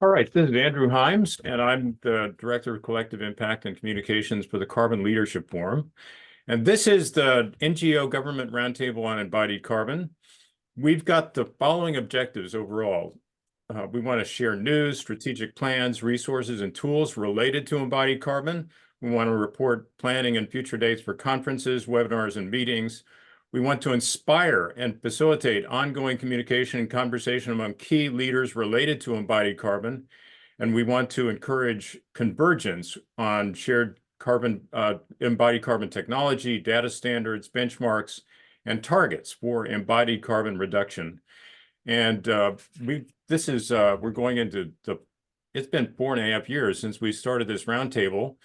All right, this is Andrew Himes, and I'm the Director of Collective Impact and Communications for the Carbon Leadership Forum. And this is the NGO Government Roundtable on Embodied Carbon. We've got the following objectives overall. We want to share news, strategic plans, resources, and tools related to embodied carbon. We want to report planning and future dates for conferences, webinars, and meetings. We want to inspire and facilitate ongoing communication and conversation among key leaders related to embodied carbon. And we want to encourage convergence on shared embodied carbon technology, data standards, benchmarks, and targets for embodied carbon reduction. And we're going into it's been 4.5 years since we started this roundtable.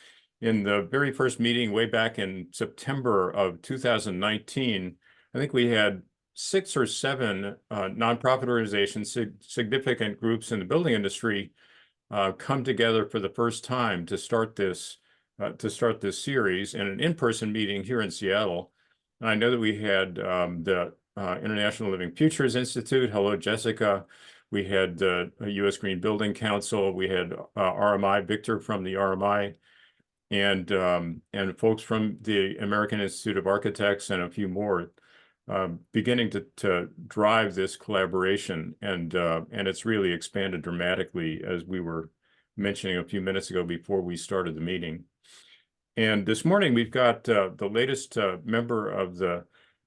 In the very first meeting way back in September of 2019, I think we had 6 or 7 nonprofit organizations, significant groups in the building industry, come together for the first time to start this series in an in-person meeting here in Seattle. And I know that we had the International Living Futures Institute. Hello, Jessica. We had the U.S. Green Building Council. We had RMI, Victor from the RMI, and folks from the American Institute of Architects and a few more, beginning to drive this collaboration, and it's really expanded dramatically, as we were mentioning a few minutes ago before we started the meeting. And this morning we've got the latest member of the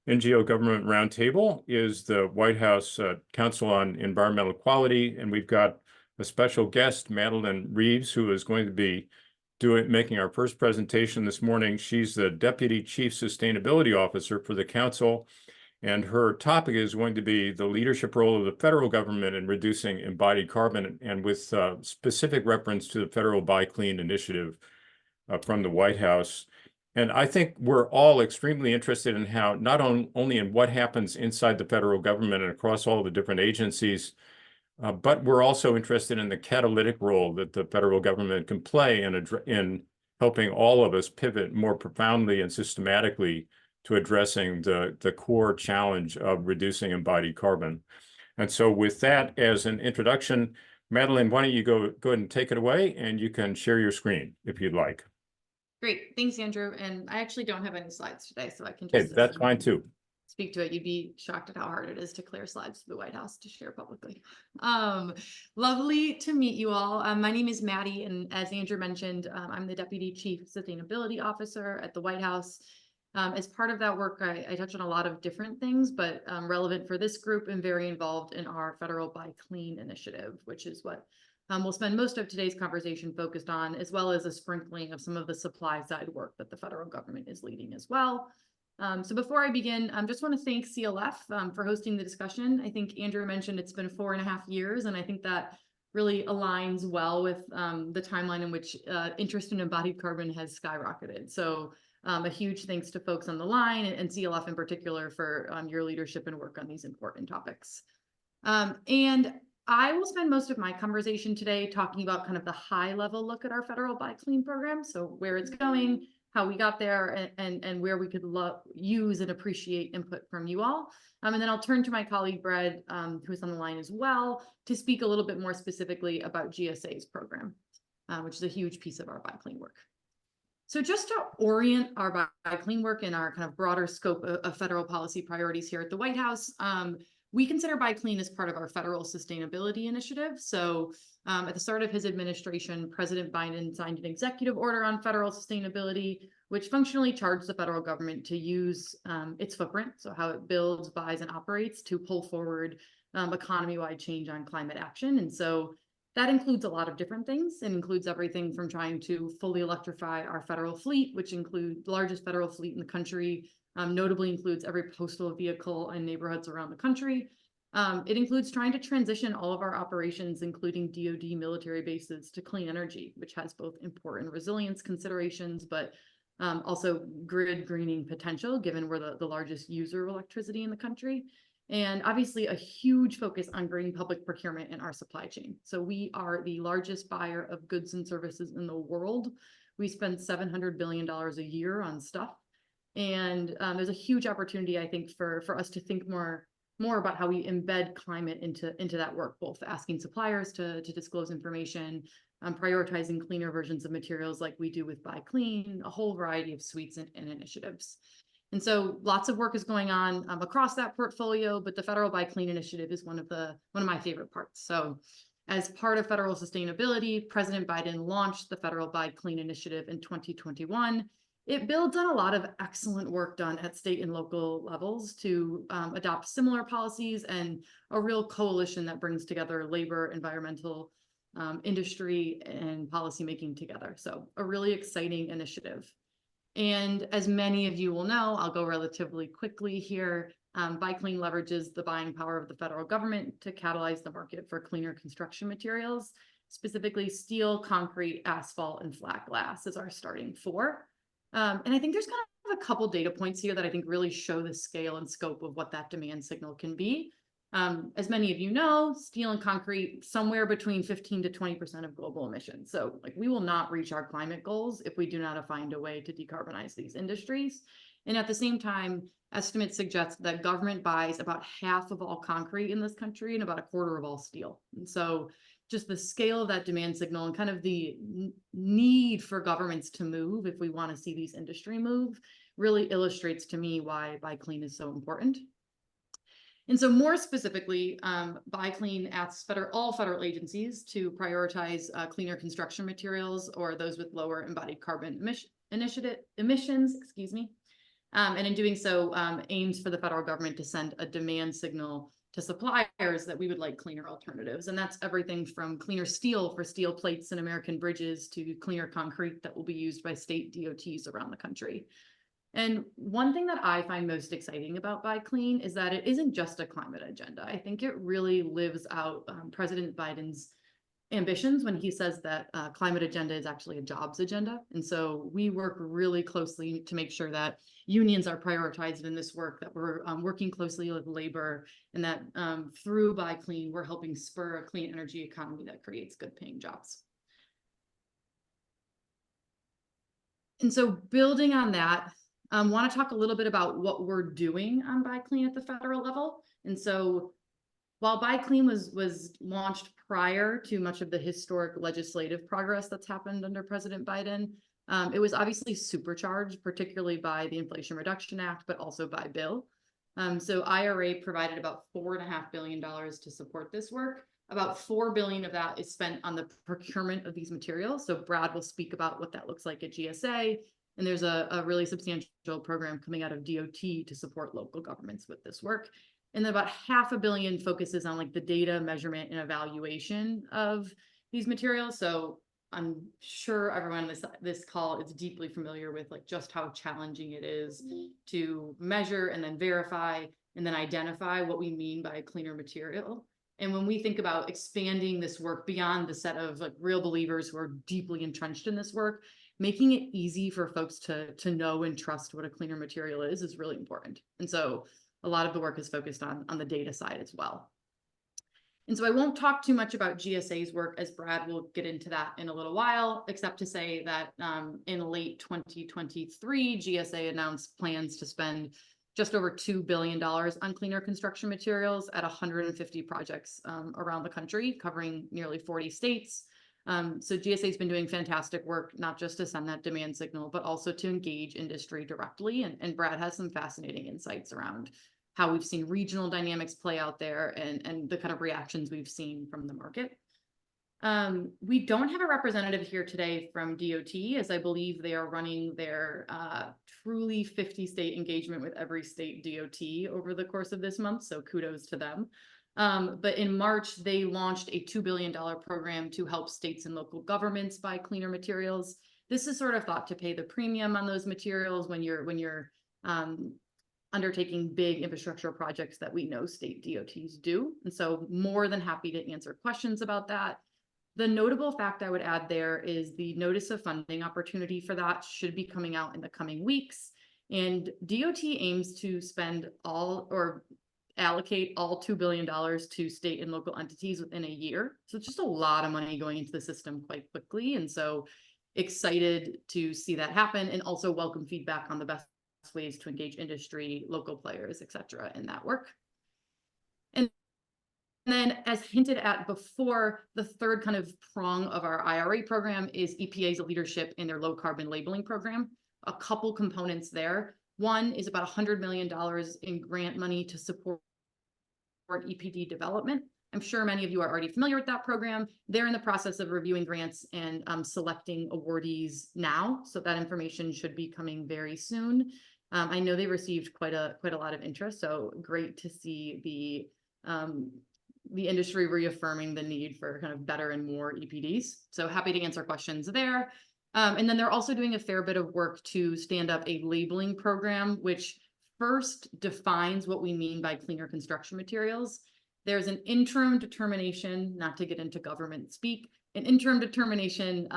NGO Government Roundtable is the White House Council on Environmental Quality, and we've got a special guest, Madeline Reeves, who is going to be making our first presentation this morning. She's the Deputy Chief Sustainability Officer for the Council, and her topic is going to be the leadership role of the federal government in reducing embodied carbon, and with specific reference to the federal Buy Clean initiative from the White House. And I think we're all extremely interested in how, not only in what happens inside the federal government and across all the different agencies, but we're also interested in the catalytic role that the federal government can play in helping all of us pivot more profoundly and systematically to addressing the core challenge of reducing embodied carbon. And so with that as an introduction, Madeline, why don't you go ahead and take it away, and you can share your screen if you'd like. Great, thanks, Andrew. And I actually don't have any slides today, so I can just Okay, that's fine too. Speak to it. You'd be shocked at how hard it is to clear slides to the White House to share publicly. Lovely to meet you all. My name is Maddie, and as Andrew mentioned, I'm the Deputy Chief Sustainability Officer at the White House. As part of that work, I touch on a lot of different things, but relevant for this group and very involved in our federal Buy Clean initiative, which is what we'll spend most of today's conversation focused on, as well as a sprinkling of some of the supply side work that the federal government is leading as well. So before I begin, I just want to thank CLF for hosting the discussion. I think Andrew mentioned it's been 4.5 years, and I think that really aligns well with the timeline in which interest in embodied carbon has skyrocketed. So a huge thanks to folks on the line and CLF in particular for your leadership and work on these important topics. And I will spend most of my conversation today talking about kind of the high level look at our federal Buy Clean program. So where it's going, how we got there, and where we could use and appreciate input from you all. And then I'll turn to my colleague, Brad, who's on the line as well, to speak a little bit more specifically about GSA's program, which is a huge piece of our Buy Clean work. So just to orient our Buy Clean work in our kind of broader scope of federal policy priorities here at the White House, we consider Buy Clean as part of our federal sustainability initiative. So at the start of his administration, President Biden signed an executive order on federal sustainability, which functionally charged the federal government to use its footprint, so how it builds, buys, and operates, to pull forward economy-wide change on climate action. And so that includes a lot of different things. It includes everything from trying to fully electrify our federal fleet, which includes the largest federal fleet in the country, notably includes every postal vehicle in neighborhoods around the country. It includes trying to transition all of our operations, including DoD military bases, to clean energy, which has both important resilience considerations, but also grid greening potential, given we're the largest user of electricity in the country. And obviously a huge focus on green public procurement in our supply chain. So we are the largest buyer of goods and services in the world. We spend $700 billion a year on stuff. And there's a huge opportunity, I think, for us to think more more about how we embed climate into that work, both asking suppliers to disclose information, prioritizing cleaner versions of materials like we do with Buy Clean, a whole variety of suites and initiatives. And so lots of work is going on across that portfolio, but the federal Buy Clean initiative is one of my favorite parts. So as part of federal sustainability, President Biden launched the federal Buy Clean initiative in 2021. It builds on a lot of excellent work done at state and local levels to adopt similar policies and a real coalition that brings together labor, environmental, industry, and policymaking together. So a really exciting initiative. And as many of you will know, I'll go relatively quickly here. Buy Clean leverages the buying power of the federal government to catalyze the market for cleaner construction materials, specifically steel, concrete, asphalt, and flat glass is our starting four. And I think there's kind of a couple data points here that I think really show the scale and scope of what that demand signal can be. As many of you know, steel and concrete, somewhere between 15 to 20% of global emissions. So like we will not reach our climate goals if we do not find a way to decarbonize these industries. And at the same time, estimates suggest that government buys about half of all concrete in this country and about a quarter of all steel. And so just the scale of that demand signal and kind of the need for governments to move if we want to see these industry move really illustrates to me why Buy Clean is so important. And so more specifically, Buy Clean asks all federal agencies to prioritize cleaner construction materials or those with lower embodied carbon emissions, excuse me. And in doing so, aims for the federal government to send a demand signal to suppliers that we would like cleaner alternatives. And that's everything from cleaner steel for steel plates and American bridges to cleaner concrete that will be used by state DOTs around the country. And one thing that I find most exciting about Buy Clean is that it isn't just a climate agenda. I think it really lives out President Biden's ambitions when he says that climate agenda is actually a jobs agenda. And so we work really closely to make sure that unions are prioritized in this work, that we're working closely with labor, and that through Buy Clean, we're helping spur a clean energy economy that creates good paying jobs. And so building on that, want to talk a little bit about what we're doing on Buy Clean at the federal level. And so while Buy Clean was launched prior to much of the historic legislative progress that's happened under President Biden, it was obviously supercharged, particularly by the Inflation Reduction Act, but also by bill. So IRA provided about $4.5 billion to support this work. About $4 billion of that is spent on the procurement of these materials. So Brad will speak about what that looks like at GSA. And there's a really substantial program coming out of DOT to support local governments with this work. And then about $500 million focuses on like the data measurement and evaluation of these materials. So I'm sure everyone on this call is deeply familiar with like just how challenging it is to measure and then verify and then identify what we mean by a cleaner material. And when we think about expanding this work beyond the set of like real believers who are deeply entrenched in this work, making it easy for folks to know and trust what a cleaner material is really important. And so a lot of the work is focused on the data side as well. And so I won't talk too much about GSA's work, as Brad will get into that in a little while, except to say that in late 2023, GSA announced plans to spend just over $2 billion on cleaner construction materials at 150 projects around the country, covering nearly 40 states. So GSA has been doing fantastic work, not just to send that demand signal, but also to engage industry directly. And Brad has some fascinating insights around how we've seen regional dynamics play out there and the kind of reactions we've seen from the market. We don't have a representative here today from DOT, as I believe they are running their truly 50-state engagement with every state DOT over the course of this month, so kudos to them. But in March, they launched a $2 billion program to help states and local governments buy cleaner materials. This is sort of thought to pay the premium on those materials when you're undertaking big infrastructure projects that we know state DOTs do. And so more than happy to answer questions about that. The notable fact I would add there is the notice of funding opportunity for that should be coming out in the coming weeks. And DOT aims to spend all or allocate all $2 billion to state and local entities within a year. So it's just a lot of money going into the system quite quickly. And so excited to see that happen, and also welcome feedback on the best ways to engage industry, local players, et cetera, in that work. then, as hinted at before, the third kind of prong of our IRA program is EPA's leadership in their low carbon labeling program. A couple components there. One is about $100 million in grant money to support EPD development. I'm sure many of you are already familiar with that program. They're in the process of reviewing grants and selecting awardees now, so that information should be coming very soon. I know they received quite a lot of interest, so great to see the industry reaffirming the need for kind of better and more EPDs. So happy to answer questions there. And then they're also doing a fair bit of work to stand up a labeling program, which first defines what we mean by cleaner construction materials. There's an interim determination, not to get into government speak, an interim determination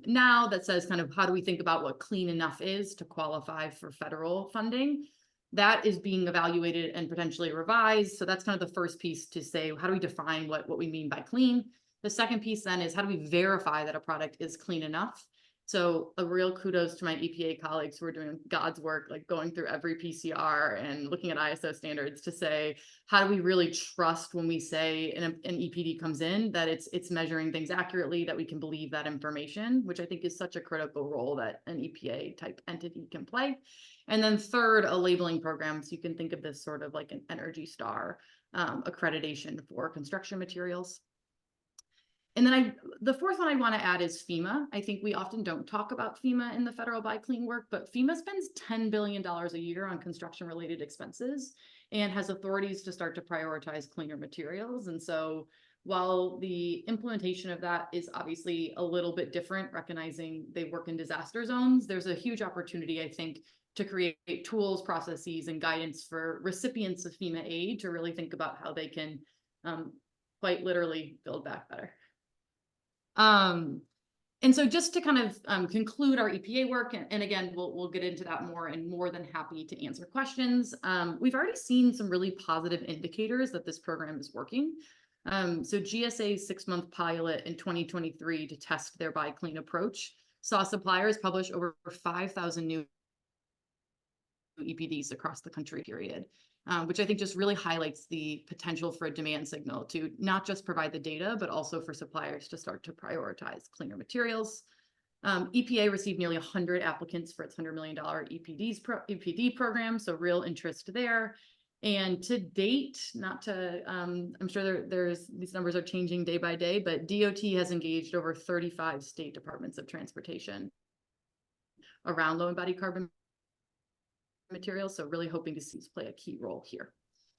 now that says kind of how do we think about what clean enough is to qualify for federal funding. That is being evaluated and potentially revised. So that's kind of the first piece to say, how do we define what we mean by clean? The second piece then is how do we verify that a product is clean enough? So a real kudos to my EPA colleagues who are doing God's work, like going through every PCR and looking at ISO standards to say, how do we really trust when we say an EPD comes in, that it's measuring things accurately, that we can believe that information, which I think is such a critical role that an EPA type entity can play. And then third, a labeling program. So you can think of this sort of like an Energy Star accreditation for construction materials. And then the fourth one I want to add is FEMA. I think we often don't talk about FEMA in the federal buy clean work, but FEMA spends $10 billion a year on construction related expenses and has authorities to start to prioritize cleaner materials. And so while the implementation of that is obviously a little bit different, recognizing they work in disaster zones, there's a huge opportunity, I think, to create tools, processes, and guidance for recipients of FEMA aid to really think about how they can quite literally build back better. And so just to kind of conclude our EPA work, and again, we'll get into that more, and more than happy to answer questions. We've already seen some really positive indicators that this program is working. So GSA's 6-month pilot in 2023 to test their buy clean approach saw suppliers publish over 5,000 new EPDs across the country period, which I think just really highlights the potential for a demand signal to not just provide the data, but also for suppliers to start to prioritize cleaner materials. EPA received nearly 100 applicants for its $100 million EPD program, so real interest there. And to date, not to, I'm sure these numbers are changing day by day, but DOT has engaged over 35 state departments of transportation around low embodied carbon materials, so really hoping to see these play a key role here.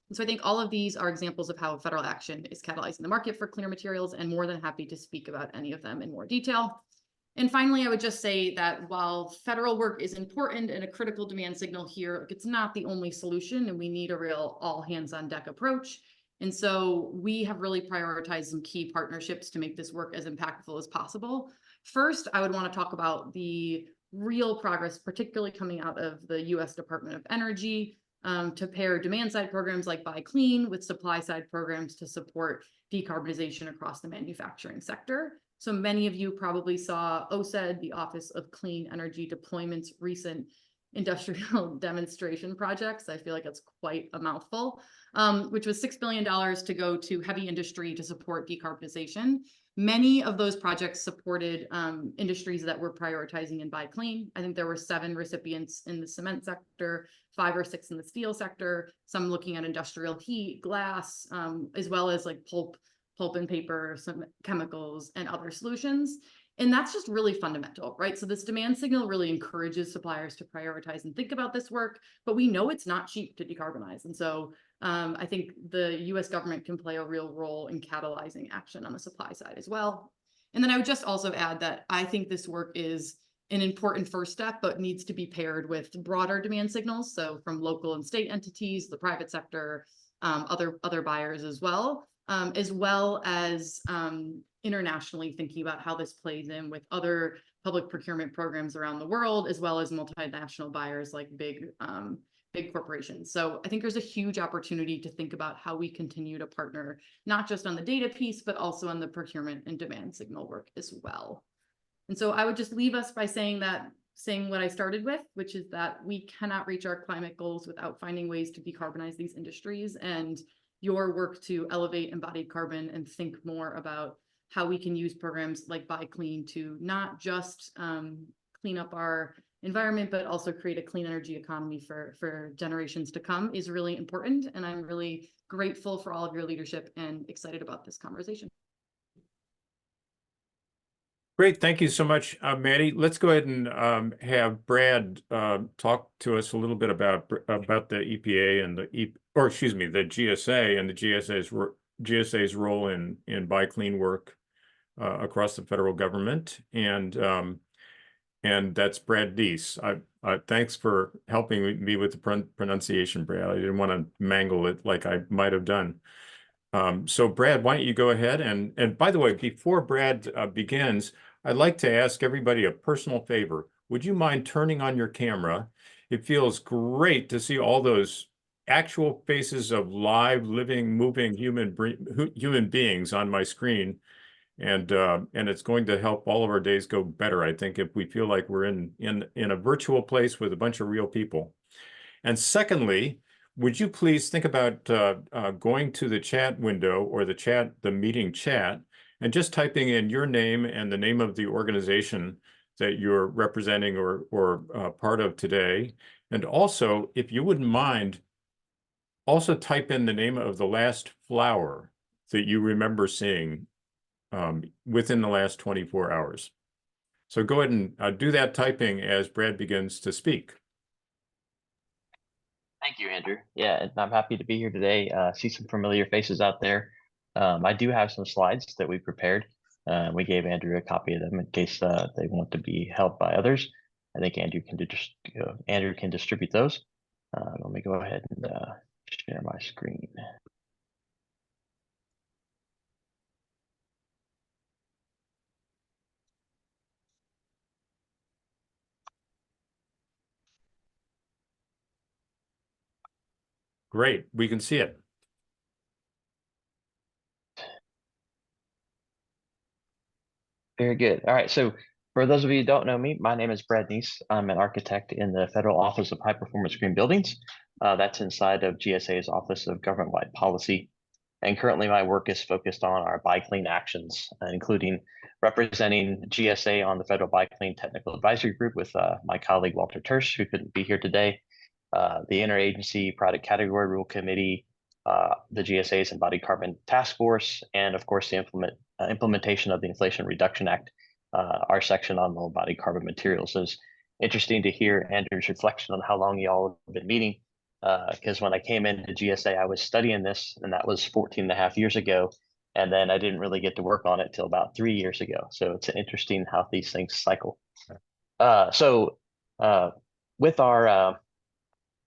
And so I think all of these are examples of how federal action is catalyzing the market for cleaner materials, and more than happy to speak about any of them in more detail. And finally, I would just say that while federal work is important and a critical demand signal here, it's not the only solution, and we need a real all hands on deck approach. And so we have really prioritized some key partnerships to make this work as impactful as possible. First, I would want to talk about the real progress, particularly coming out of the US Department of Energy, to pair demand side programs like Buy Clean with supply side programs to support decarbonization across the manufacturing sector. So many of you probably saw OSED, the Office of Clean Energy Deployment's recent industrial demonstration projects. I feel like it's quite a mouthful, which was $6 billion to go to heavy industry to support decarbonization. Many of those projects supported industries that were prioritizing in Buy Clean. I think there were 7 recipients in the cement sector, 5 or 6 in the steel sector, some looking at industrial heat, glass, as well as like pulp and paper, some chemicals, and other solutions. And that's just really fundamental, right? So this demand signal really encourages suppliers to prioritize and think about this work, but we know it's not cheap to decarbonize. And so I think the US government can play a real role in catalyzing action on the supply side as well. And then I would just also add that I think this work is an important first step, but needs to be paired with broader demand signals. So from local and state entities, the private sector, other buyers as well as internationally thinking about how this plays in with other public procurement programs around the world, as well as multinational buyers like big corporations. So I think there's a huge opportunity to think about how we continue to partner, not just on the data piece, but also on the procurement and demand signal work as well. And so I would just leave us by saying what I started with, which is that we cannot reach our climate goals without finding ways to decarbonize these industries. And your work to elevate embodied carbon and think more about how we can use programs like Buy Clean to not just clean up our environment, but also create a clean energy economy for generations to come is really important. And I'm really grateful for all of your leadership and excited about this conversation. Great, thank you so much, Maddie. Let's go ahead and have Brad talk to us a little bit about the EPA and the GSA and the GSA's role in Buy Clean work across the federal government, and that's Brad Nies. Thanks for helping me with the pronunciation, Brad. I didn't want to mangle it like I might have done. So Brad, why don't you go ahead and by the way, before Brad begins, I'd like to ask everybody a personal favor. Would you mind turning on your camera? It feels great to see all those actual faces of live, living, moving human beings on my screen. And it's going to help all of our days go better, I think, if we feel like we're in a virtual place with a bunch of real people. And secondly, would you please think about going to the chat window or the meeting chat and just typing in your name and the name of the organization that you're representing or part of today. And also, if you wouldn't mind, also type in the name of the last flower that you remember seeing within the last 24 hours. So go ahead and do that typing as Brad begins to speak. Thank you, Andrew. Yeah, and I'm happy to be here today. See some familiar faces out there. I do have some slides that we prepared. We gave Andrew a copy of them in case they want to be helped by others. I think Andrew can distribute those. Let me go ahead and share my screen. Great, we can see it. Very good. All right. So for those of you who don't know me, my name is Brad Nies. I'm an architect in the Federal Office of High Performance Green Buildings. That's inside of GSA's Office of Government-Wide Policy. And currently my work is focused on our Buy Clean actions, including representing GSA on the Federal Buy Clean Technical Advisory Group with my colleague, Walter Tersch, who couldn't be here today, the Interagency Product Category Rule Committee, the GSA's Embodied Carbon Task Force, and of course, the implementation of the Inflation Reduction Act, our section on low embodied carbon materials. So it's interesting to hear Andrew's reflection on how long you all have been meeting, because when I came into GSA, I was studying this, and that was 14 and a half years ago. And then I didn't really get to work on it till about 3 years ago. So it's interesting how these things cycle. With our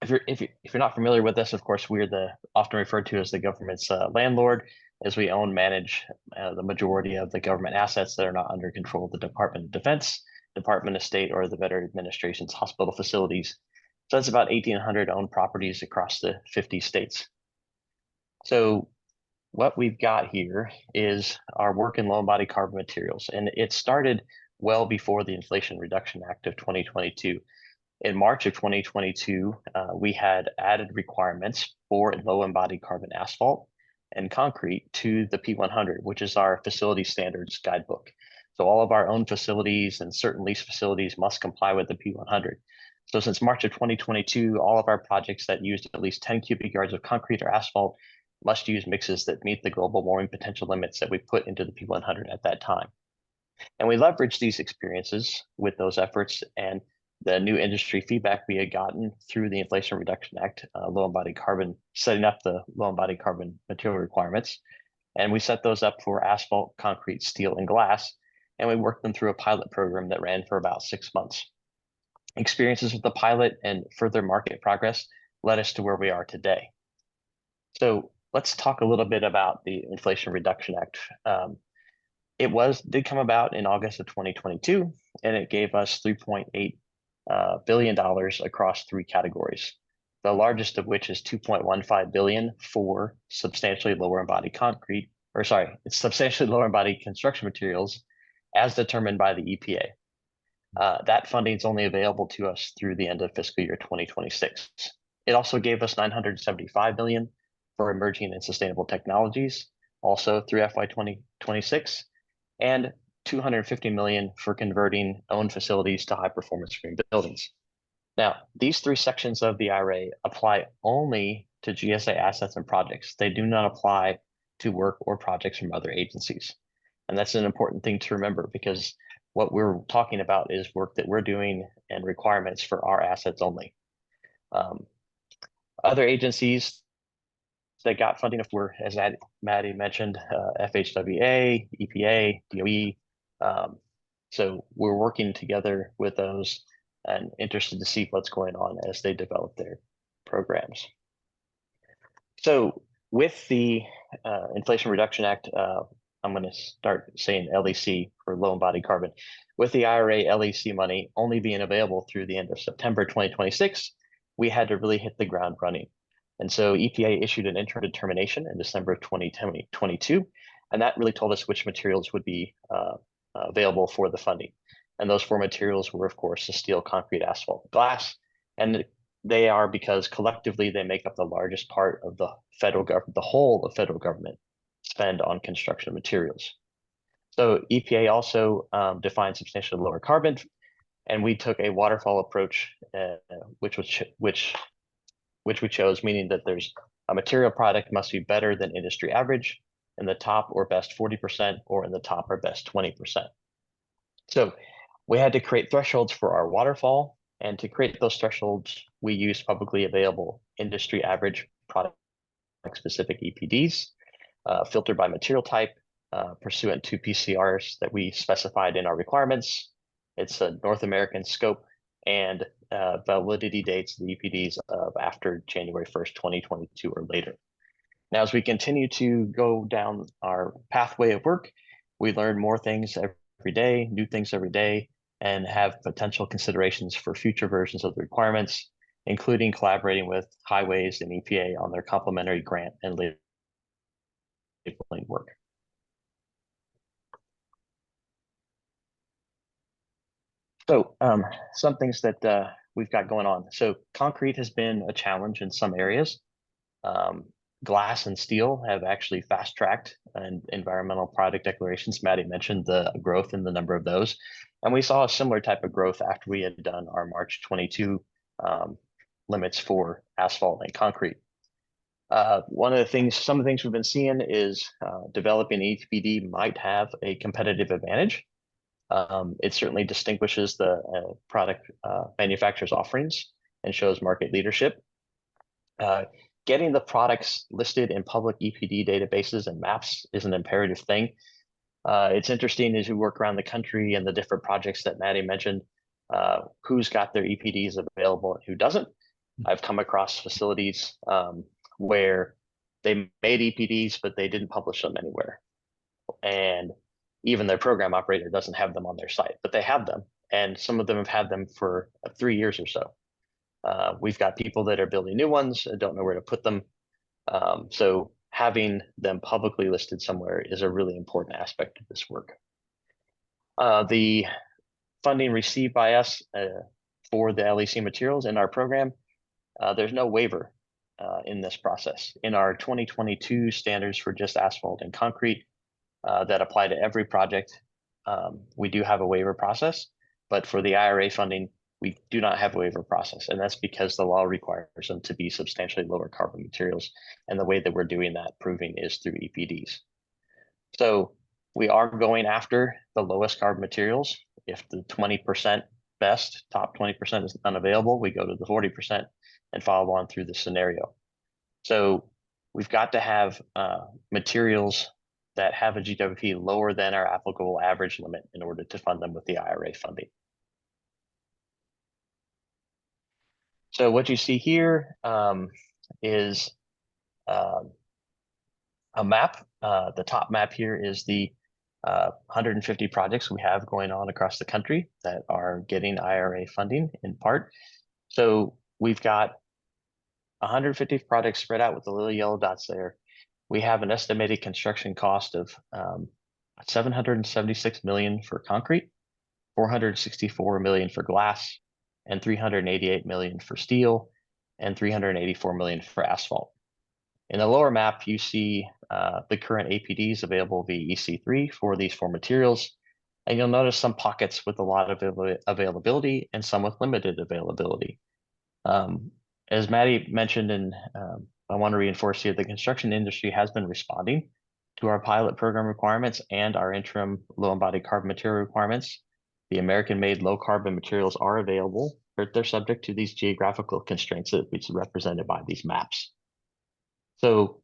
if you're not familiar with us, of course, we're often referred to as the government's landlord, as we manage the majority of the government assets that are not under control of the Department of Defense, Department of State, or the Veteran Administration's hospital facilities. So that's about 1,800 owned properties across the 50 states. So what we've got here is our work in low embodied carbon materials, and it started well before the Inflation Reduction Act of 2022. In March of 2022, we had added requirements for low embodied carbon asphalt and concrete to the P100, which is our facility standards guidebook. So all of our own facilities and certain lease facilities must comply with the P100. So since March of 2022, all of our projects that used at least 10 cubic yards of concrete or asphalt must use mixes that meet the global warming potential limits that we put into the P100 at that time. And we leveraged these experiences with those efforts and the new industry feedback we had gotten through the Inflation Reduction Act, low embodied carbon, setting up the low embodied carbon material requirements. And we set those up for asphalt, concrete, steel, and glass. And we worked them through a pilot program that ran for about 6 months. Experiences with the pilot and further market progress led us to where we are today. So let's talk a little bit about the Inflation Reduction Act. It did come about in August of 2022, and it gave us $3.8 billion across 3 categories. The largest of which is $2.15 billion for substantially lower embodied it's substantially lower embodied construction materials as determined by the EPA. That funding is only available to us through the end of fiscal year 2026. It also gave us $975 million for emerging and sustainable technologies, also through FY 2026, and $250 million for converting owned facilities to high-performance green buildings. Now, these three sections of the IRA apply only to GSA assets and projects. They do not apply to work or projects from other agencies. And that's an important thing to remember, because what we're talking about is work that we're doing and requirements for our assets only. Other agencies that got funding were, as Maddie mentioned, FHWA, EPA, DOE. So we're working together with those and interested to see what's going on as they develop their programs. So with the Inflation Reduction Act, I'm going to start saying LEC for low embodied carbon. With the IRA LEC money only being available through the end of September 2026, we had to really hit the ground running. And so EPA issued an interim determination in December of 2022, and that really told us which materials would be available for the funding. And those four materials were, of course, the steel, concrete, asphalt, glass, and they are because collectively they make up the largest part of the federal government, the whole of federal government spend on construction materials. So EPA also defined substantially lower carbon, and we took a waterfall approach, which we chose, meaning that there's a material product must be better than industry average in the top or best 40%, or in the top or best 20%. So we had to create thresholds for our waterfall, and to create those thresholds, we used publicly available industry average product specific EPDs, filtered by material type, pursuant to PCRs that we specified in our requirements. It's a North American scope, and validity dates of the EPDs of after January 1st, 2022 or later. Now, as we continue to go down our pathway of work, we learn more things every day, new things every day, and have potential considerations for future versions of the requirements, including collaborating with Highways and EPA on their complementary grant and labeling work. So some things that we've got going on. So concrete has been a challenge in some areas. Glass and steel have actually fast-tracked environmental product declarations. Maddie mentioned the growth in the number of those. And we saw a similar type of growth after we had done our March 22 limits for asphalt and concrete. Some of the things we've been seeing is developing EPD might have a competitive advantage. It certainly distinguishes the product manufacturer's offerings and shows market leadership. Getting the products listed in public EPD databases and maps is an imperative thing. It's interesting as you work around the country and the different projects that Maddie mentioned, who's got their EPDs available and who doesn't. I've come across facilities where they made EPDs, but they didn't publish them anywhere. And even their program operator doesn't have them on their site, but they have them. And some of them have had them for 3 years or so. We've got people that are building new ones and don't know where to put them. So having them publicly listed somewhere is a really important aspect of this work. The funding received by us for the LEC materials in our program, there's no waiver in this process. In our 2022 standards for just asphalt and concrete that apply to every project, we do have a waiver process, but for the IRA funding, we do not have a waiver process, and that's because the law requires them to be substantially lower carbon materials, and the way that we're doing that proving is through EPDs. So we are going after the lowest carbon materials. If the 20% best, top 20% is unavailable, we go to the 40% and follow on through the scenario. So we've got to have materials that have a GWP lower than our applicable average limit in order to fund them with the IRA funding. So what you see here is a map. The top map here is the 150 projects we have going on across the country that are getting IRA funding in part. So we've got 150 projects spread out with the little yellow dots there. We have an estimated construction cost of $776 million for concrete, $464 million for glass, and $388 million for steel, and $384 million for asphalt. In the lower map, you see the current APDs available via EC3 for these four materials. And you'll notice some pockets with a lot of availability and some with limited availability. As Maddie mentioned, and I want to reinforce here, the construction industry has been responding to our pilot program requirements and our interim low embodied carbon material requirements. The American-made low carbon materials are available, but they're subject to these geographical constraints that is represented by these maps. So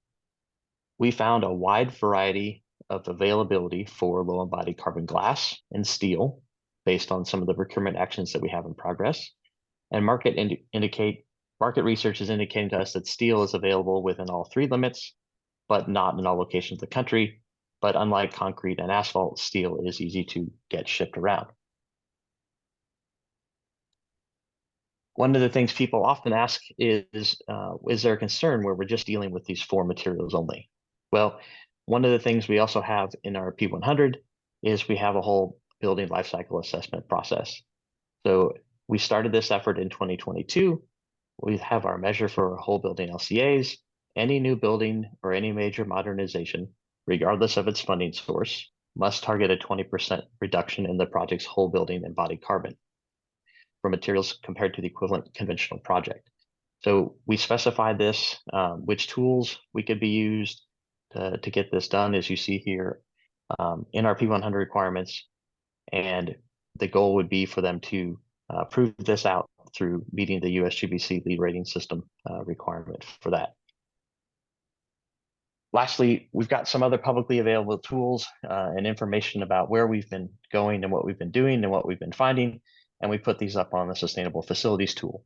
we found a wide variety of availability for low embodied carbon glass and steel based on some of the procurement actions that we have in progress. And market research is indicating to us that steel is available within all three limits, but not in all locations of the country. But unlike concrete and asphalt, steel is easy to get shipped around. One of the things people often ask is there a concern where we're just dealing with these four materials only? Well, one of the things we also have in our P100 is we have a whole building lifecycle assessment process. So we started this effort in 2022. We have our measure for whole building LCAs. Any new building or any major modernization, regardless of its funding source, must target a 20% reduction in the project's whole building embodied carbon for materials compared to the equivalent conventional project. So we specified this, which tools we could be used to get this done, as you see here in our P100 requirements. And the goal would be for them to prove this out through meeting the USGBC lead rating system requirement for that. Lastly, we've got some other publicly available tools and information about where we've been going and what we've been doing and what we've been finding. And we put these up on the Sustainable Facilities tool.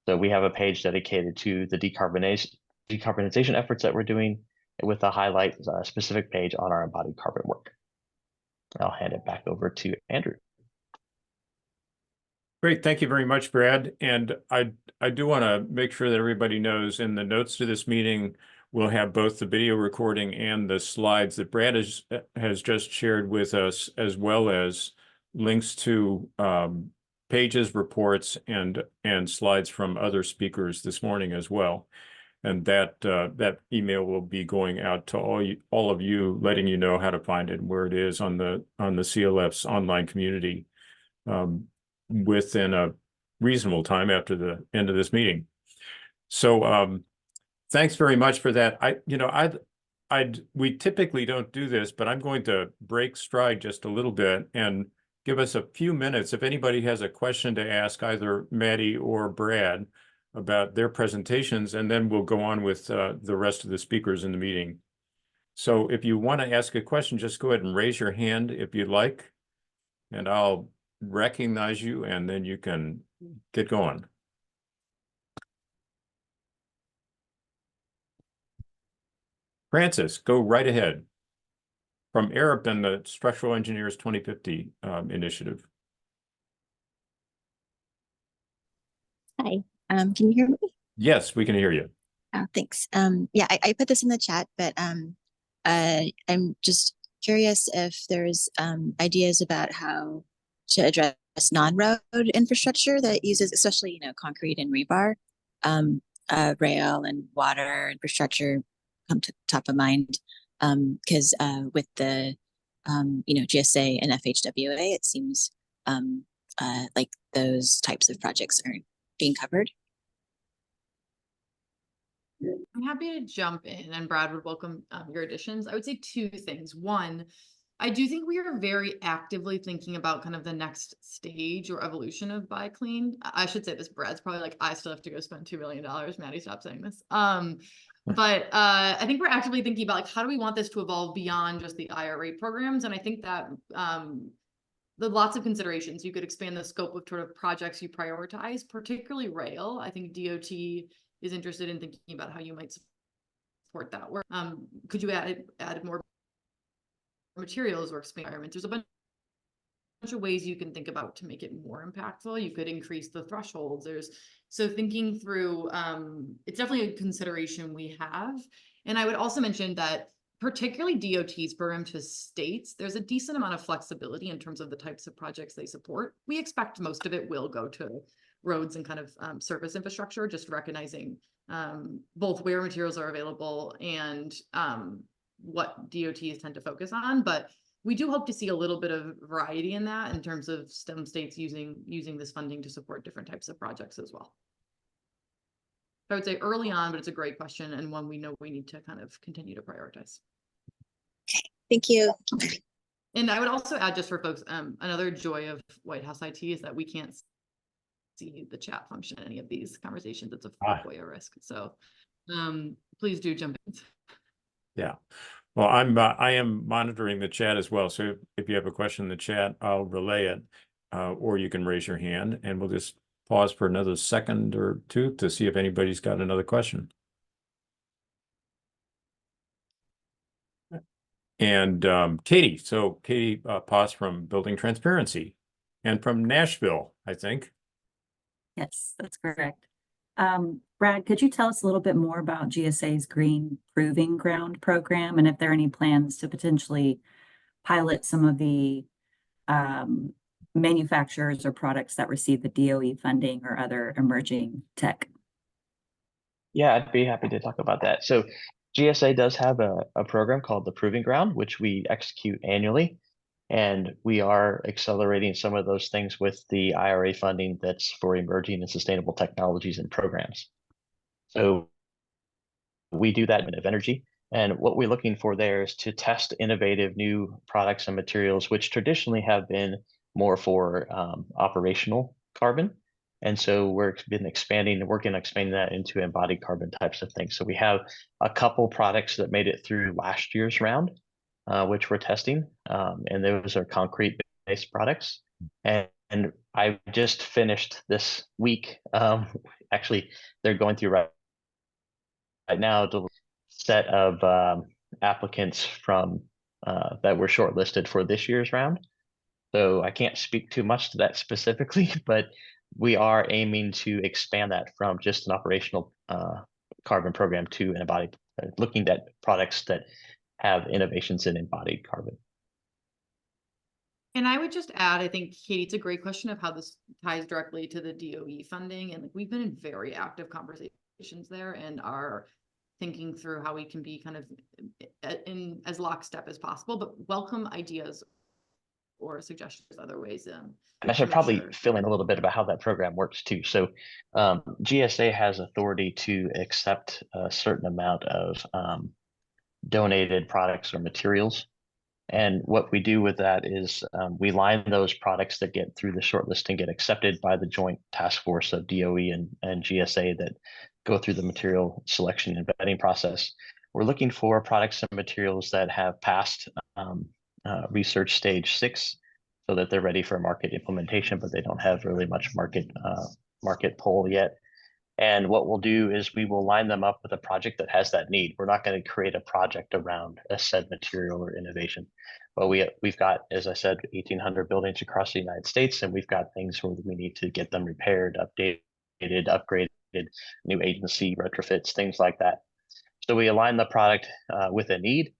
So we have a page dedicated to the decarbonization efforts that we're doing with a highlight specific page on our embodied carbon work. I'll hand it back over to Andrew. Great, thank you very much, Brad. And I do want to make sure that everybody knows in the notes to this meeting, we'll have both the video recording and the slides that Brad has just shared with us, as well as links to pages, reports, and slides from other speakers this morning as well. And that email will be going out to all of you, letting you know how to find it and where it is on the CLF's online community within a reasonable time after the end of this meeting. So thanks very much for that. We typically don't do this, but I'm going to break stride just a little bit and give us a few minutes. If anybody has a question to ask either Maddie or Brad about their presentations, and then we'll go on with the rest of the speakers in the meeting. So if you want to ask a question, just go ahead and raise your hand if you'd like, and I'll recognize you, and then you can get going. Francis, go right ahead. From Arup and the Structural Engineers 2050 initiative. Hi, can you hear me? Yes, we can hear you. Oh, thanks. Yeah, I put this in the chat, but I'm just curious if there's ideas about how to address non-road infrastructure that uses, especially, concrete and rebar. Rail and water infrastructure come to top of mind, because with the GSA and FHWA, it seems like those types of projects aren't being covered. I'm happy to jump in, and Brad would welcome your additions. I would say two things. One, I do think we are very actively thinking about kind of the next stage or evolution of Buy Clean. I should say this, Brad's probably like, I still have to go spend $2 million. Maddie, stop saying this. But I think we're actively thinking about like, how do we want this to evolve beyond just the IRA programs? And I think that the lots of considerations. You could expand the scope of sort of projects you prioritize, particularly rail. I think DOT is interested in thinking about how you might support that work. Could you add more materials or expand environment? There's a bunch of ways you can think about to make it more impactful. You could increase the thresholds. So thinking through, it's definitely a consideration we have. And I would also mention that particularly DOT's program to states, there's a decent amount of flexibility in terms of the types of projects they support. We expect most of it will go to roads and kind of service infrastructure, just recognizing both where materials are available and what DOTs tend to focus on. But we do hope to see a little bit of variety in that in terms of STEM states using this funding to support different types of projects as well. I would say early on, but it's a great question and one we know we need to kind of continue to prioritize. Thank you. And I would also add, just for folks, another joy of White House IT is that we can't see the chat function in any of these conversations. It's a FOIA risk. So please do jump in. Yeah. Well, I am monitoring the chat as well. So if you have a question in the chat, I'll relay it, or you can raise your hand, and we'll just pause for another second or two to see if anybody's got another question. And Katie, so Katie Paz from Building Transparency and from Nashville, I think. Yes, that's correct. Brad, could you tell us a little bit more about GSA's Green Proving Ground program and if there are any plans to potentially pilot some of the manufacturers or products that receive the DOE funding or other emerging tech? Yeah, I'd be happy to talk about that. So GSA does have a program called the Proving Ground, which we execute annually. And we are accelerating some of those things with the IRA funding that's for emerging and sustainable technologies and programs. So we do that of energy. And what we're looking for there is to test innovative new products and materials, which traditionally have been more for operational carbon. And so we've been working on expanding that into embodied carbon types of things. So we have a couple products that made it through last year's round, which we're testing. And those are concrete-based products. And I just finished this week. Actually, they're going through right now the set of applicants from that were shortlisted for this year's round. So I can't speak too much to that specifically, but we are aiming to expand that from just an operational carbon program to an embodied, looking at products that have innovations in embodied carbon. And I would just add, I think, Katie, it's a great question of how this ties directly to the DOE funding. And we've been in very active conversations there and are thinking through how we can be kind of in as lockstep as possible, but welcome ideas or suggestions other ways. And I should probably fill in a little bit about how that program works too. So GSA has authority to accept a certain amount of donated products or materials. And what we do with that is we line those products that get through the shortlist and get accepted by the joint task force of DOE and GSA that go through the material selection and vetting process. We're looking for products and materials that have passed research stage 6 so that they're ready for market implementation, but they don't have really much market pull yet. And what we'll do is we will line them up with a project that has that need. We're not going to create a project around a said material or innovation, but we've got, as I said, 1,800 buildings across the United States, and we've got things where we need to get them repaired, updated, upgraded, new agency retrofits, things like that. So we align the product with a need,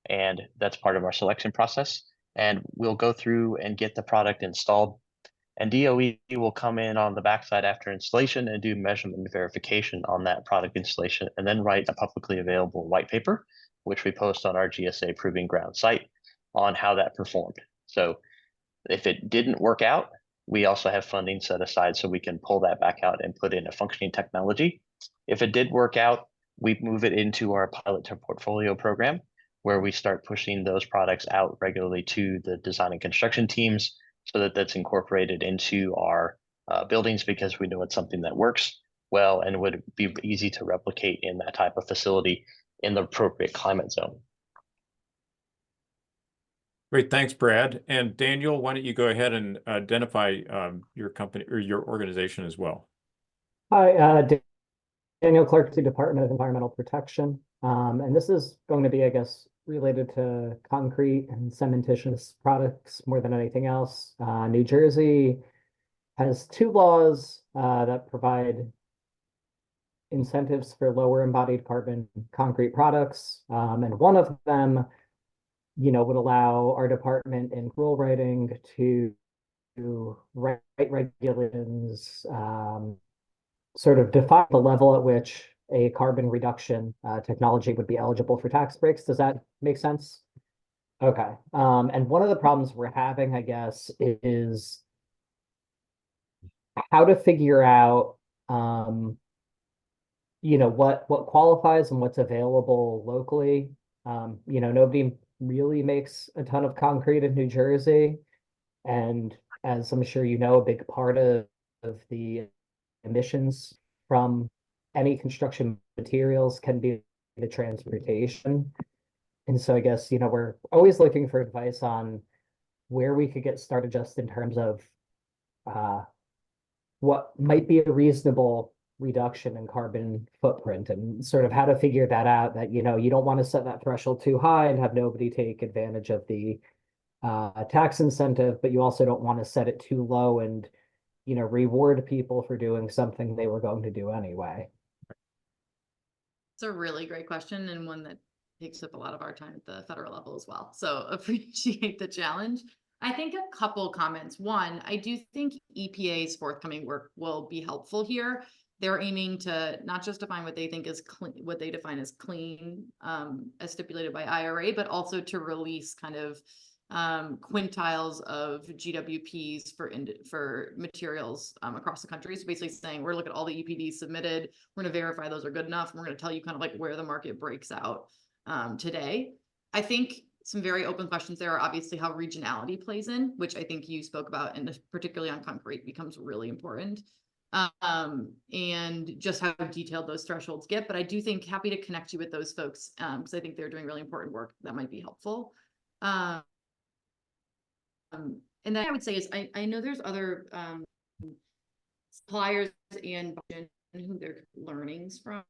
and that's part of our selection process. And we'll go through and get the product installed. And DOE will come in on the backside after installation and do measurement and verification on that product installation, and then write a publicly available white paper, which we post on our GSA Proving Ground site on how that performed. So if it didn't work out, we also have funding set aside so we can pull that back out and put in a functioning technology. If it did work out, we move it into our pilot to portfolio program, where we start pushing those products out regularly to the design and construction teams, so that that's incorporated into our buildings, because we know it's something that works well and would be easy to replicate in that type of facility in the appropriate climate zone. Great, thanks, Brad. And Daniel, why don't you go ahead and identify your company or your organization as well? Hi, Daniel Clark, the Department of Environmental Protection. And this is going to be, I guess, related to concrete and cementitious products more than anything else. New Jersey has 2 laws that provide incentives for lower embodied carbon concrete products. And one of them, would allow our department in rule writing to write regulations, sort of define the level at which a carbon reduction technology would be eligible for tax breaks. Does that make sense? Okay. And one of the problems we're having, I guess, is how to figure out what qualifies and what's available locally. Nobody really makes a ton of concrete in New Jersey. And as I'm sure you know, a big part of the emissions from any construction materials can be the transportation. And so I guess, we're always looking for advice on where we could get started just in terms of what might be a reasonable reduction in carbon footprint and sort of how to figure that out, that, you don't want to set that threshold too high and have nobody take advantage of the tax incentive, but you also don't want to set it too low and, reward people for doing something they were going to do anyway. It's a really great question, and one that takes up a lot of our time at the federal level as well. So appreciate the challenge. I think a couple comments. One, I do think EPA's forthcoming work will be helpful here. They're aiming to not just define what they think is clean, what they define as clean, as stipulated by IRA, but also to release kind of quintiles of GWPs for materials across the country. So basically saying, we're looking at all the EPDs submitted, we're going to verify those are good enough, and we're going to tell you kind of like where the market breaks out today. I think some very open questions there are obviously how regionality plays in, which I think you spoke about, and particularly on concrete becomes really important. And just how detailed those thresholds get. But I do think happy to connect you with those folks because I think they're doing really important work that might be helpful. And then I would say is I know there's other suppliers and who their learnings from.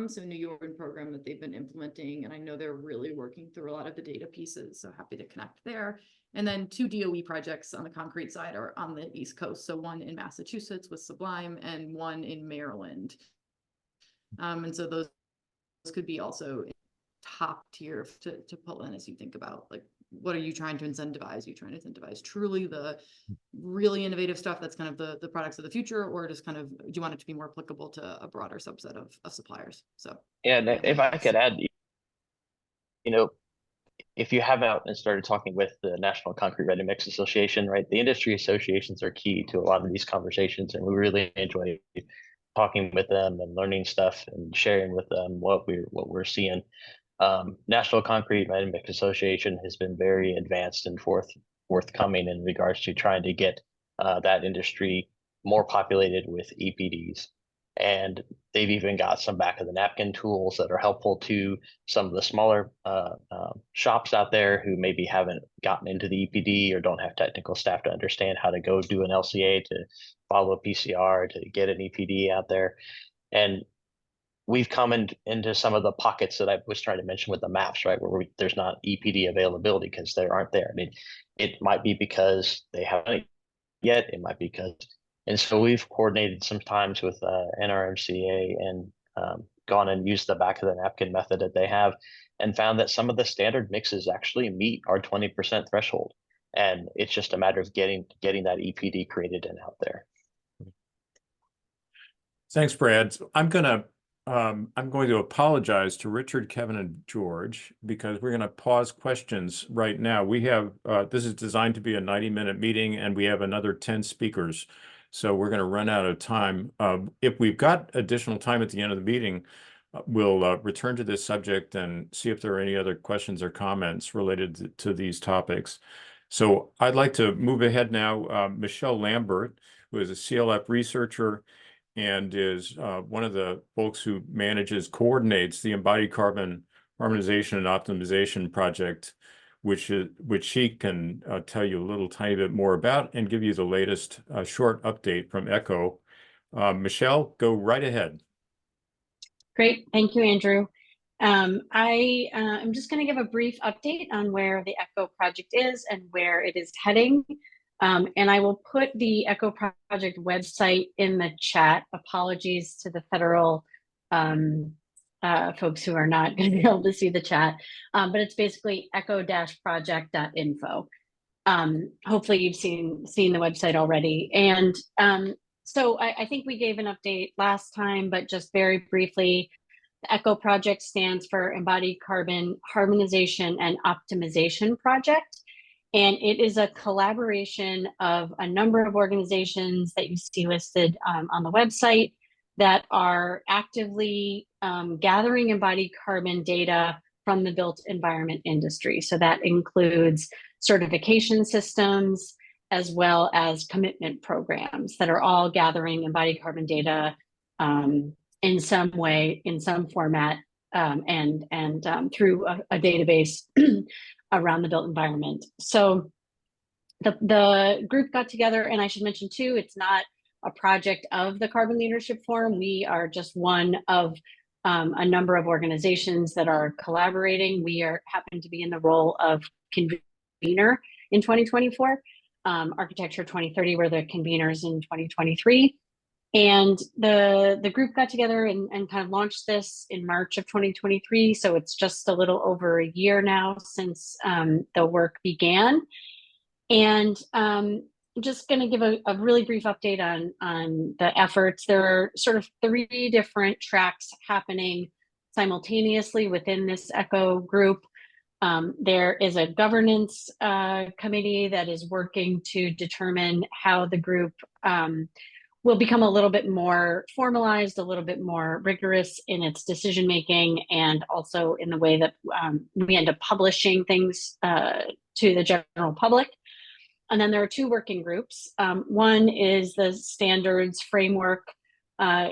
So New York program that they've been implementing, and I know they're really working through a lot of the data pieces. So happy to connect there. And then 2 DOE projects on the concrete side are on the East Coast. So one in Massachusetts with Sublime and one in Maryland. And so those could be also top tier to pull in as you think about like, what are you trying to incentivize? Are you trying to incentivize truly the really innovative stuff that's kind of the products of the future, or just kind of, do you want it to be more applicable to a broader subset of suppliers? So Yeah, and if I could add, if you have out and started talking with the National Concrete Ready Mix Association, right, the industry associations are key to a lot of these conversations, and we really enjoy talking with them and learning stuff and sharing with them what we're seeing. National Concrete Ready Mix Association has been very advanced and forthcoming in regards to trying to get that industry more populated with EPDs. And they've even got some back of the napkin tools that are helpful to some of the smaller shops out there who maybe haven't gotten into the EPD or don't have technical staff to understand how to go do an LCA, to follow a PCR, to get an EPD out there. And we've come into some of the pockets that I was trying to mention with the maps, right, where there's not EPD availability because they aren't there. I mean, it might be because they haven't yet, it might be because, and so we've coordinated sometimes with NRMCA and gone and used the back of the napkin method that they have, and found that some of the standard mixes actually meet our 20% threshold. And it's just a matter of getting that EPD created and out there. Thanks, Brad. I'm going to apologize to Richard, Kevin, and George because we're going to pause questions right now. We have this is designed to be a 90-minute meeting, and we have another 10 speakers. So we're going to run out of time. If we've got additional time at the end of the meeting, we'll return to this subject and see if there are any other questions or comments related to these topics. So I'd like to move ahead now. Michelle Lambert, who is a CLF researcher and is one of the folks who coordinates the Embodied Carbon Harmonization and Optimization Project, which she can tell you a little tiny bit more about and give you the latest short update from ECHO. Michelle, go right ahead. Great, thank you, Andrew. I'm just going to give a brief update on where the ECHO project is and where it is heading. And I will put the ECHO project website in the chat. Apologies to the federal folks who are not going to be able to see the chat, but it's basically echo-project.info. Hopefully you've seen the website already. And So I think we gave an update last time, but just very briefly, the ECHO project stands for Embodied Carbon Harmonization and Optimization Project. And it is a collaboration of a number of organizations that you see listed on the website that are actively gathering embodied carbon data from the built environment industry. So that includes certification systems, as well as commitment programs that are all gathering embodied carbon data in some way, in some format, and through a database around the built environment. So the group got together, and I should mention too, it's not a project of the Carbon Leadership Forum. We are just one of a number of organizations that are collaborating. We happen to be in the role of convener in 2024. Architecture 2030 were the conveners in 2023. And the group got together and kind of launched this in March of 2023. So it's just a little over a year now since the work began. And I'm just going to give a really brief update on the efforts. There are sort of 3 different tracks happening simultaneously within this ECHO group. There is a governance committee that is working to determine how the group will become a little bit more formalized, a little bit more rigorous in its decision making, and also in the way that we end up publishing things to the general public. And then there are 2 working groups. One is the standards framework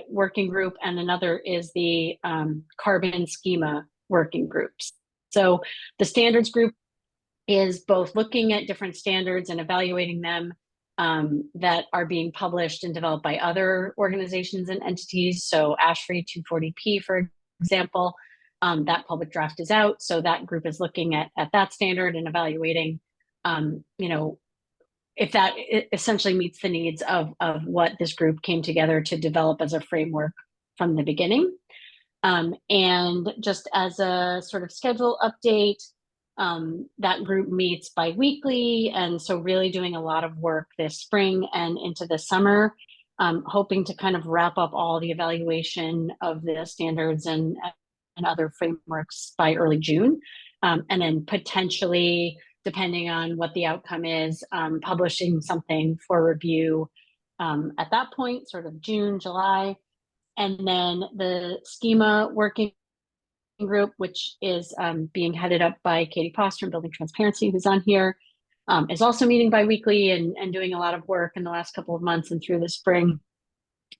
working group, and another is the carbon schema working groups. So the standards group is both looking at different standards and evaluating them that are being published and developed by other organizations and entities. So ASHRAE 240P, for example, that public draft is out. So that group is looking at that standard and evaluating, if that essentially meets the needs of what this group came together to develop as a framework from the beginning. And just as a sort of schedule update, that group meets bi-weekly, and so really doing a lot of work this spring and into the summer, hoping to kind of wrap up all the evaluation of the standards and other frameworks by early June, and then potentially, depending on what the outcome is, publishing something for review at that point, sort of June, July. And then the schema working group, which is being headed up by Katie Poster and Building Transparency, who's on here, is also meeting bi-weekly and doing a lot of work in the last couple of months and through the spring,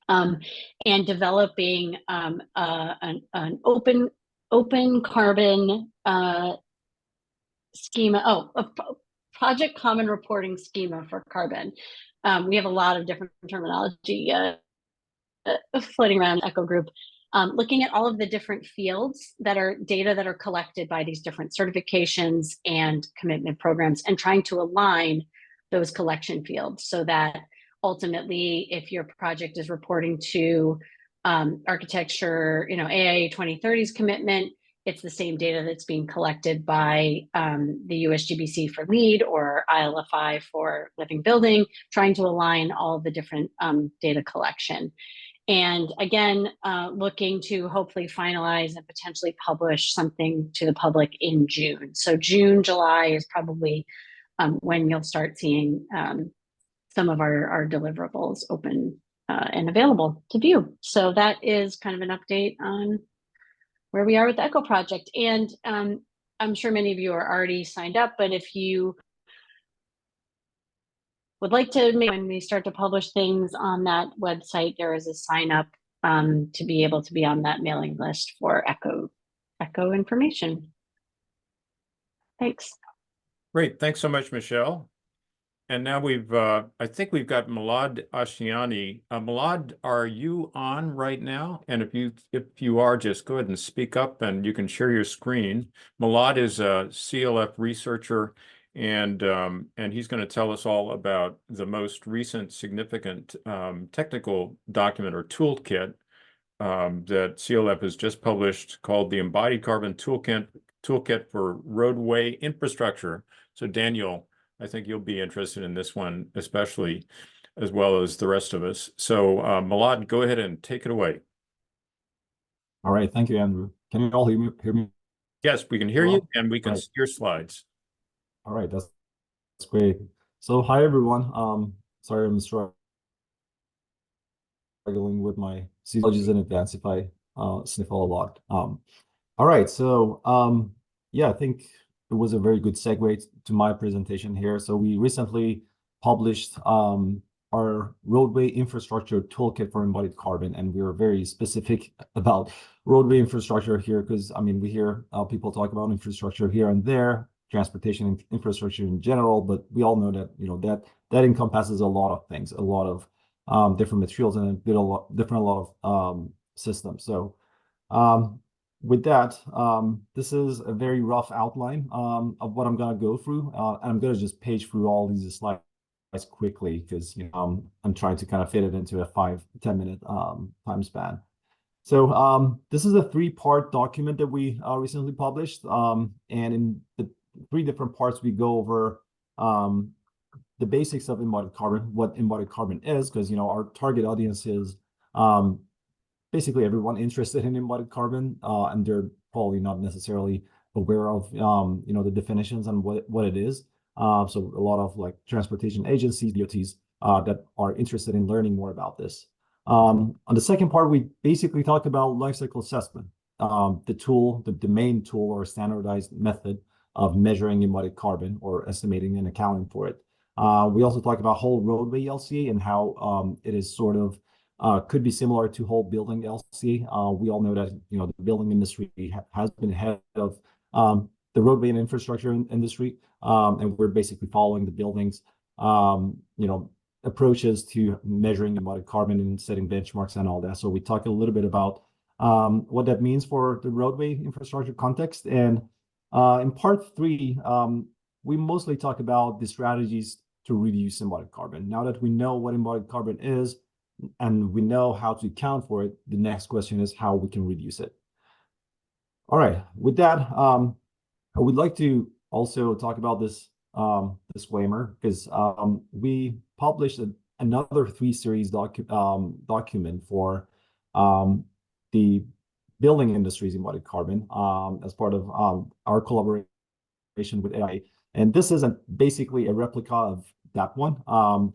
and developing an open carbon schema, a project common reporting schema for carbon. We have a lot of different terminology floating around ECHO group, looking at all of the different fields that are data that are collected by these different certifications and commitment programs, and trying to align those collection fields so that ultimately, if your project is reporting to architecture, AIA 2030's commitment, it's the same data that's being collected by the USGBC for LEED or ILFI for living building, trying to align all of the different data collection. And again, looking to hopefully finalize and potentially publish something to the public in June. So June, July is probably when you'll start seeing some of our deliverables open and available to view. So that is kind of an update on where we are with the ECHO project. And I'm sure many of you are already signed up, but if you would like to, when we start to publish things on that website, there is a sign up to be able to be on that mailing list for ECHO information. Thanks. Great. Thanks so much, Michelle. And now I think we've got Milad Ashiani. Milad, are you on right now? And if you are, just go ahead and speak up and you can share your screen. Milad is a CLF researcher, and he's going to tell us all about the most recent significant technical document or toolkit that CLF has just published called the Embodied Carbon Toolkit for Roadway Infrastructure. So Daniel, I think you'll be interested in this one, especially. as well as the rest of us. So Malad, go ahead and take it away. All right, thank you, Andrew. Can you all hear me? Yes, we can hear you and we can Right. see your slides. All right, that's great. So hi everyone. Sorry I'm struggling with my apologies in advance if I sniffle a lot. All right, so yeah, I think it was a very good segue to my presentation here. So we recently published our roadway infrastructure toolkit for embodied carbon, and we are very specific about roadway infrastructure here because I mean we hear people talk about infrastructure here and there, transportation infrastructure in general, but we all know that that encompasses a lot of things, a lot of different materials and a lot of systems. So with that, this is a very rough outline of what I'm going to go through, and I'm going to just page through all these slides quickly because I'm trying to kind of fit it into a 5-10 minute time span. So this is a 3-part document that we recently published, and in the 3 different parts we go over the basics of embodied carbon, what embodied carbon is, because our target audience is basically everyone interested in embodied carbon, and they're probably not necessarily aware of the definitions and what it is. So a lot of like transportation agencies, DOTs, that are interested in learning more about this. On the second part, we basically talk about life cycle assessment, the tool, the main tool or standardized method of measuring embodied carbon or estimating and accounting for it. We also talk about whole roadway LCA and how it is sort of could be similar to whole building LCA. We all know that the building industry has been ahead of the roadway and infrastructure industry, and we're basically following the buildings approaches to measuring embodied carbon and setting benchmarks and all that. So we talk a little bit about what that means for the roadway infrastructure context. And in part 3, we mostly talk about the strategies to reduce embodied carbon. Now that we know what embodied carbon is and we know how to account for it, the next question is how we can reduce it. All right, with that, I would like to also talk about this disclaimer because we published another 3-series document for the building industry's embodied carbon as part of our collaboration with AI. And this is basically a replica of that one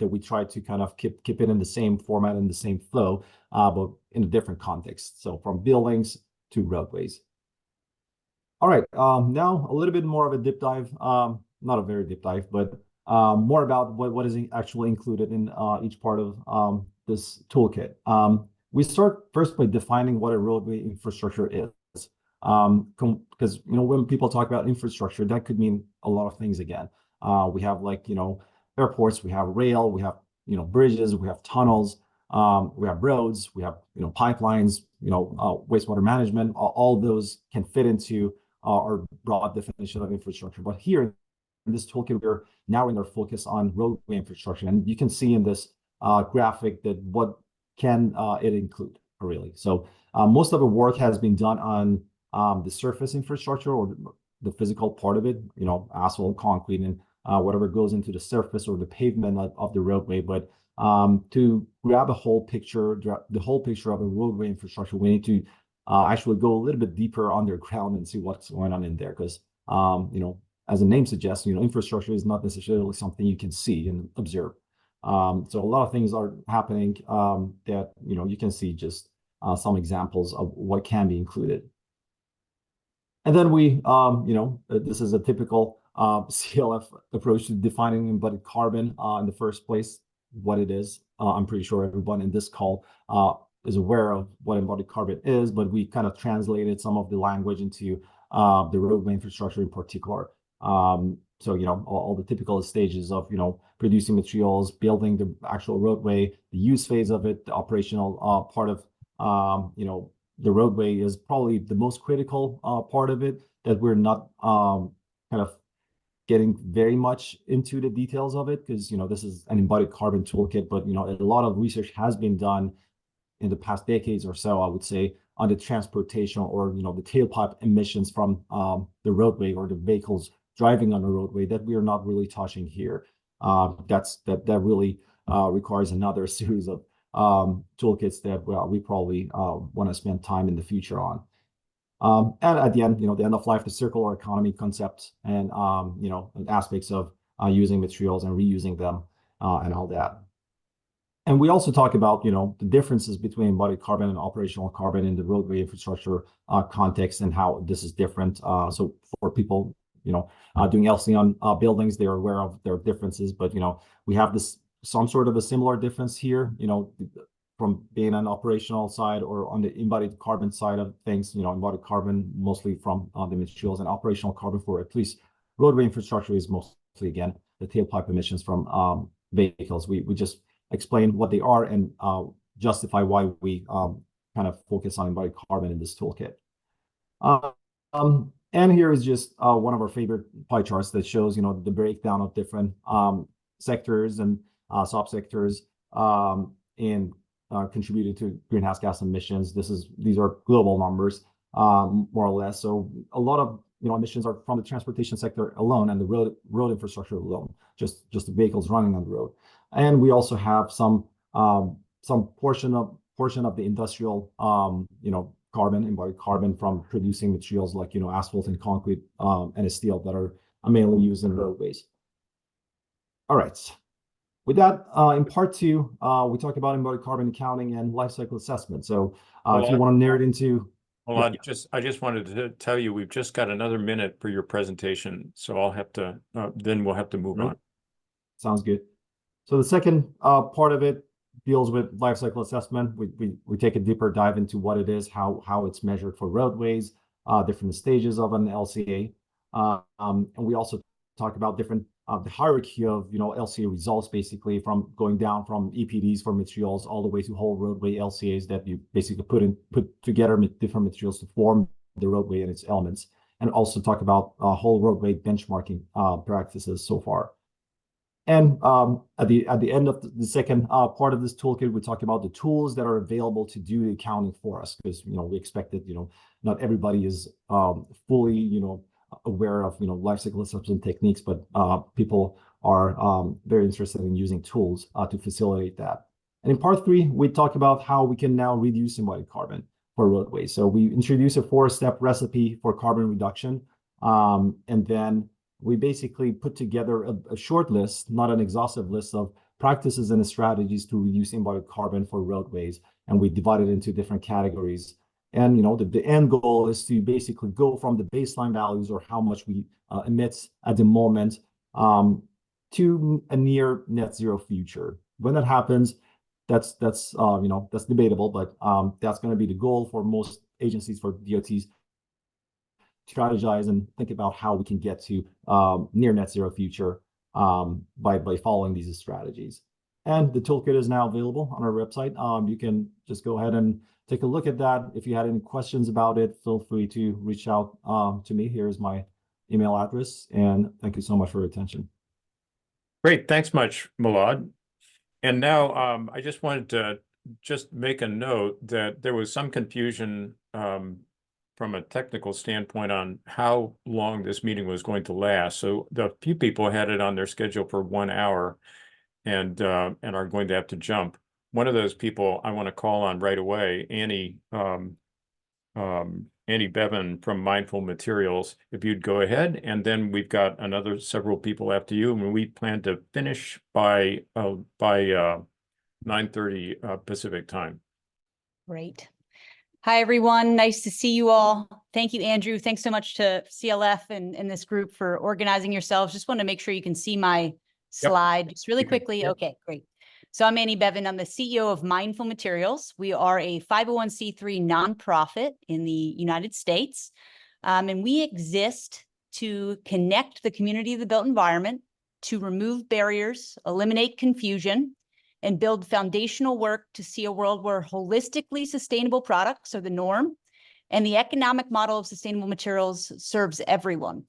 that we try to kind of keep it in the same format and the same flow, but in a different context. So from buildings to roadways. All right, now a little bit more of a deep dive, not a very deep dive, but more about what is actually included in each part of this toolkit. We start first by defining what a roadway infrastructure is. Because when people talk about infrastructure, that could mean a lot of things again. We have airports, we have rail, we have bridges, we have tunnels, we have roads, we have pipelines, wastewater management. All those can fit into our broad definition of infrastructure. But here in this toolkit, we're narrowing our focus on roadway infrastructure, and you can see in this graphic that what can it include really. So most of the work has been done on the surface infrastructure or the physical part of it, asphalt, concrete, and whatever goes into the surface or the pavement of the roadway. But to grab the whole picture of a roadway infrastructure, we need to actually go a little bit deeper underground and see what's going on in there. Because as the name suggests, infrastructure is not necessarily something you can see and observe. So a lot of things are happening that you can see just some examples of what can be included. And then we, this is a typical CLF approach to defining embodied carbon in the first place, what it is. I'm pretty sure everyone in this call is aware of what embodied carbon is, but we kind of translated some of the language into the roadway infrastructure in particular. So, all the typical stages of, producing materials, building the actual roadway, the use phase of it, the operational part of, the roadway is probably the most critical part of it that we're not kind of getting very much into the details of it because, this is an embodied carbon toolkit, but, a lot of research has been done in the past decades or so, I would say, on the transportation or, the tailpipe emissions from the roadway or the vehicles driving on the roadway that we are not really touching here. That really requires another series of toolkits that we probably want to spend time in the future on. And at the end, the end of life, the circular economy concept and, aspects of using materials and reusing them and all that. And we also talk about, the differences between embodied carbon and operational carbon in the roadway infrastructure context and how this is different. So for people, doing LC on buildings, they're aware of their differences, but, we have some sort of a similar difference here, from being on operational side or on the embodied carbon side of things, embodied carbon mostly from the materials, and operational carbon for at least roadway infrastructure is mostly, again, the tailpipe emissions from vehicles. We just explain what they are and justify why we kind of focus on embodied carbon in this toolkit. And here is just one of our favorite pie charts that shows, the breakdown of different sectors and subsectors in contributed to greenhouse gas emissions. These are global numbers, more or less. So a lot of emissions are from the transportation sector alone and the road infrastructure alone, just the vehicles running on the road. And we also have some portion of the industrial carbon, embodied carbon from producing materials like asphalt and concrete and steel that are mainly used in roadways. All right. With that, in part two, we talk about embodied carbon accounting and life cycle assessment. So if you want to narrow it into... Well, I just wanted to tell you, we've just got another minute for your presentation. So I'll have to, then we'll have to move on. Sounds good. So the second part of it deals with life cycle assessment. We take a deeper dive into what it is, how it's measured for roadways, different stages of an LCA. And we also talk about different the hierarchy of LCA results, basically from going down from EPDs for materials all the way to whole roadway LCAs that you basically put together different materials to form the roadway and its elements, and also talk about whole roadway benchmarking practices so far. And at the end of the second part of this toolkit, we talk about the tools that are available to do the accounting for us, because we expect that not everybody is fully aware of life cycle assessment techniques, but people are very interested in using tools to facilitate that. And in part three, we talk about how we can now reduce embodied carbon for roadways. So we introduce a 4-step recipe for carbon reduction, and then we basically put together a short list, not an exhaustive list, of practices and strategies to reduce embodied carbon for roadways, and we divide it into different categories. And the end goal is to basically go from the baseline values, or how much we emit at the moment, to a near net zero future. When that happens, that's debatable, but that's going to be the goal for most agencies, for DOTs, strategize and think about how we can get to near net zero future by following these strategies. And the toolkit is now available on our website. You can just go ahead and take a look at that. If you had any questions about it, feel free to reach out to me. Here's my email address, and thank you so much for your attention. Great, thanks much, Milad. And now I just wanted to make a note that there was some confusion from a technical standpoint on how long this meeting was going to last. So the few people had it on their schedule for 1 hour and are going to have to jump. One of those people I want to call on right away, Annie Bevan from Mindful Materials, if you'd go ahead, and then we've got several people after you, and we plan to finish by 9:30 Pacific time. Great. Hi, everyone. Nice to see you all. Thank you, Andrew. Thanks so much to CLF and this group for organizing yourselves. Just want to make sure you can see my slide just really quickly. Yep. Okay, great. So I'm Annie Bevan. I'm the CEO of Mindful Materials. We are a 501c3 nonprofit in the United States. And we exist to connect the community of the built environment, to remove barriers, eliminate confusion, and build foundational work to see a world where holistically sustainable products are the norm, and the economic model of sustainable materials serves everyone.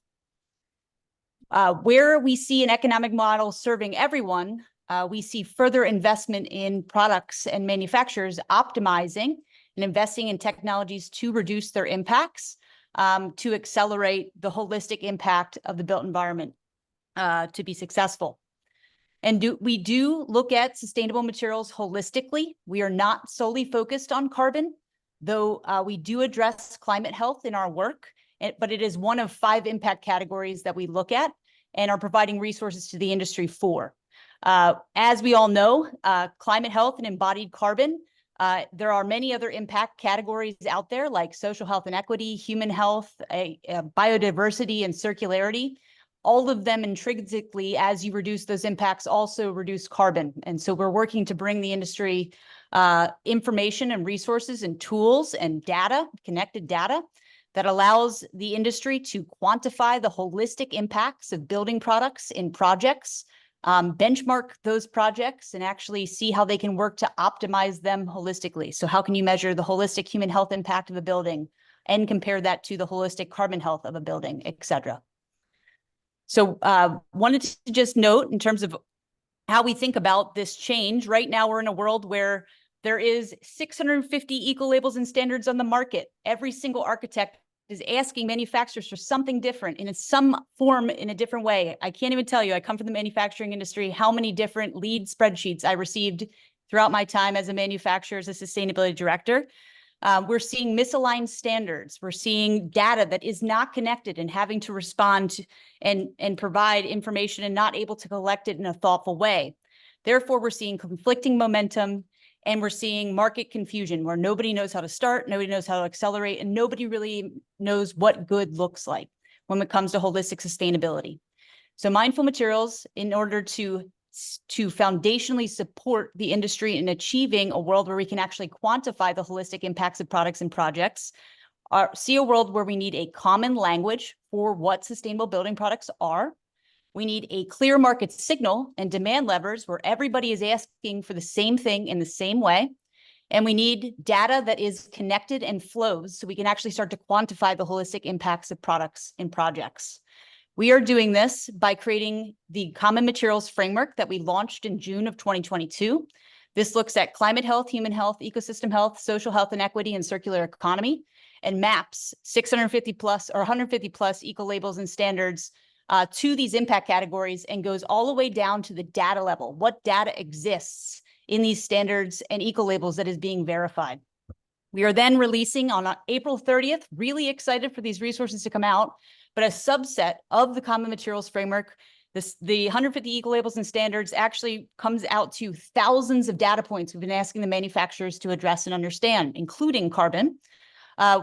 Where we see an economic model serving everyone, we see further investment in products and manufacturers optimizing and investing in technologies to reduce their impacts, to accelerate the holistic impact of the built environment to be successful. And we do look at sustainable materials holistically. We are not solely focused on carbon, though we do address climate health in our work, but it is one of 5 impact categories that we look at and are providing resources to the industry for. As we all know, climate health and embodied carbon, there are many other impact categories out there like social health and equity, human health, biodiversity and circularity. All of them intrinsically, as you reduce those impacts, also reduce carbon. And so we're working to bring the industry information and resources and tools and data, connected data, that allows the industry to quantify the holistic impacts of building products in projects, benchmark those projects, and actually see how they can work to optimize them holistically. So how can you measure the holistic human health impact of a building and compare that to the holistic carbon health of a building, et cetera? So wanted to just note in terms of how we think about this change. Right now, we're in a world where there is 650 eco-labels and standards on the market. Every single architect is asking manufacturers for something different in some form, in a different way. I can't even tell you, I come from the manufacturing industry, how many different lead spreadsheets I received throughout my time as a manufacturer, as a sustainability director. We're seeing misaligned standards. We're seeing data that is not connected and having to respond and provide information and not able to collect it in a thoughtful way. Therefore, we're seeing conflicting momentum, and we're seeing market confusion where nobody knows how to start, nobody knows how to accelerate, and nobody really knows what good looks like when it comes to holistic sustainability. So Mindful Materials, in order to foundationally support the industry in achieving a world where we can actually quantify the holistic impacts of products and projects, see a world where we need a common language for what sustainable building products are. We need a clear market signal and demand levers where everybody is asking for the same thing in the same way. And we need data that is connected and flows so we can actually start to quantify the holistic impacts of products and projects. We are doing this by creating the Common Materials Framework that we launched in June of 2022. This looks at climate health, human health, ecosystem health, social health and equity, and circular economy, and maps 650 plus or 150 plus eco-labels and standards to these impact categories, and goes all the way down to the data level. What data exists in these standards and eco-labels that is being verified? We are then releasing on April 30th, really excited for these resources to come out, but a subset of the Common Materials Framework, the 150 eco-labels and standards actually comes out to thousands of data points we've been asking the manufacturers to address and understand, including carbon.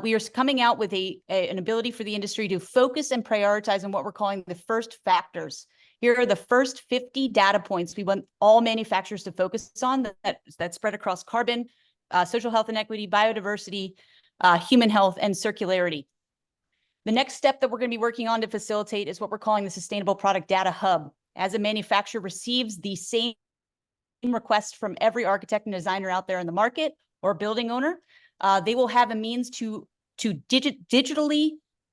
We are coming out with an ability for the industry to focus and prioritize on what we're calling the first factors. Here are the first 50 data points we want all manufacturers to focus on that spread across carbon, social health and equity, biodiversity, human health, and circularity. The next step that we're going to be working on to facilitate is what we're calling the Sustainable Product Data Hub. As a manufacturer receives the same request from every architect and designer out there in the market or building owner, they will have a means to digitally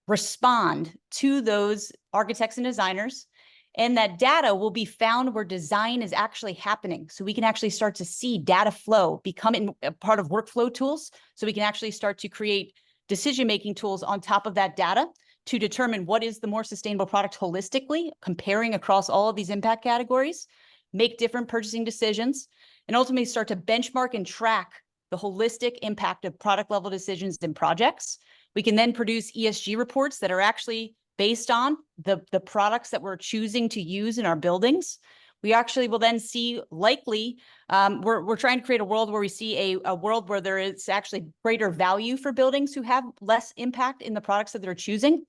respond to those architects and designers. And that data will be found where design is actually happening. So we can actually start to see data flow becoming a part of workflow tools. So we can actually start to create decision-making tools on top of that data to determine what is the more sustainable product holistically, comparing across all of these impact categories, make different purchasing decisions, and ultimately start to benchmark and track the holistic impact of product level decisions and projects. We can then produce ESG reports that are actually based on the products that we're choosing to use in our buildings. We actually will then see likely, we're trying to create a world where we see a world where there is actually greater value for buildings who have less impact in the products that they're choosing,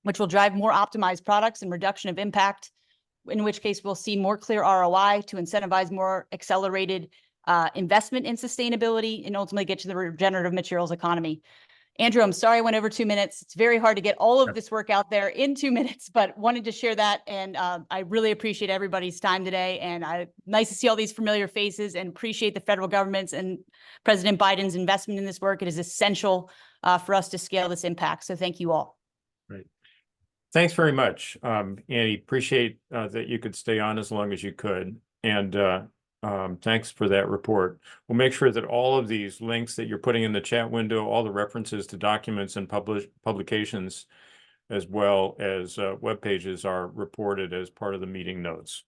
which will drive more optimized products and reduction of impact, in which case we'll see more clear ROI to incentivize more accelerated investment in sustainability and ultimately get to the regenerative materials economy. Andrew, I'm sorry I went over 2 minutes. It's very hard to get all of this work out there in 2 minutes, but wanted to share that. And I really appreciate everybody's time today. And nice to see all these familiar faces and appreciate the federal government's and President Biden's investment in this work. It is essential for us to scale this impact. So thank you all. Right. Thanks very much, Annie. Appreciate that you could stay on as long as you could. And thanks for that report. We'll make sure that all of these links that you're putting in the chat window, all the references to documents and publications, as well as web pages, are reported as part of the meeting notes.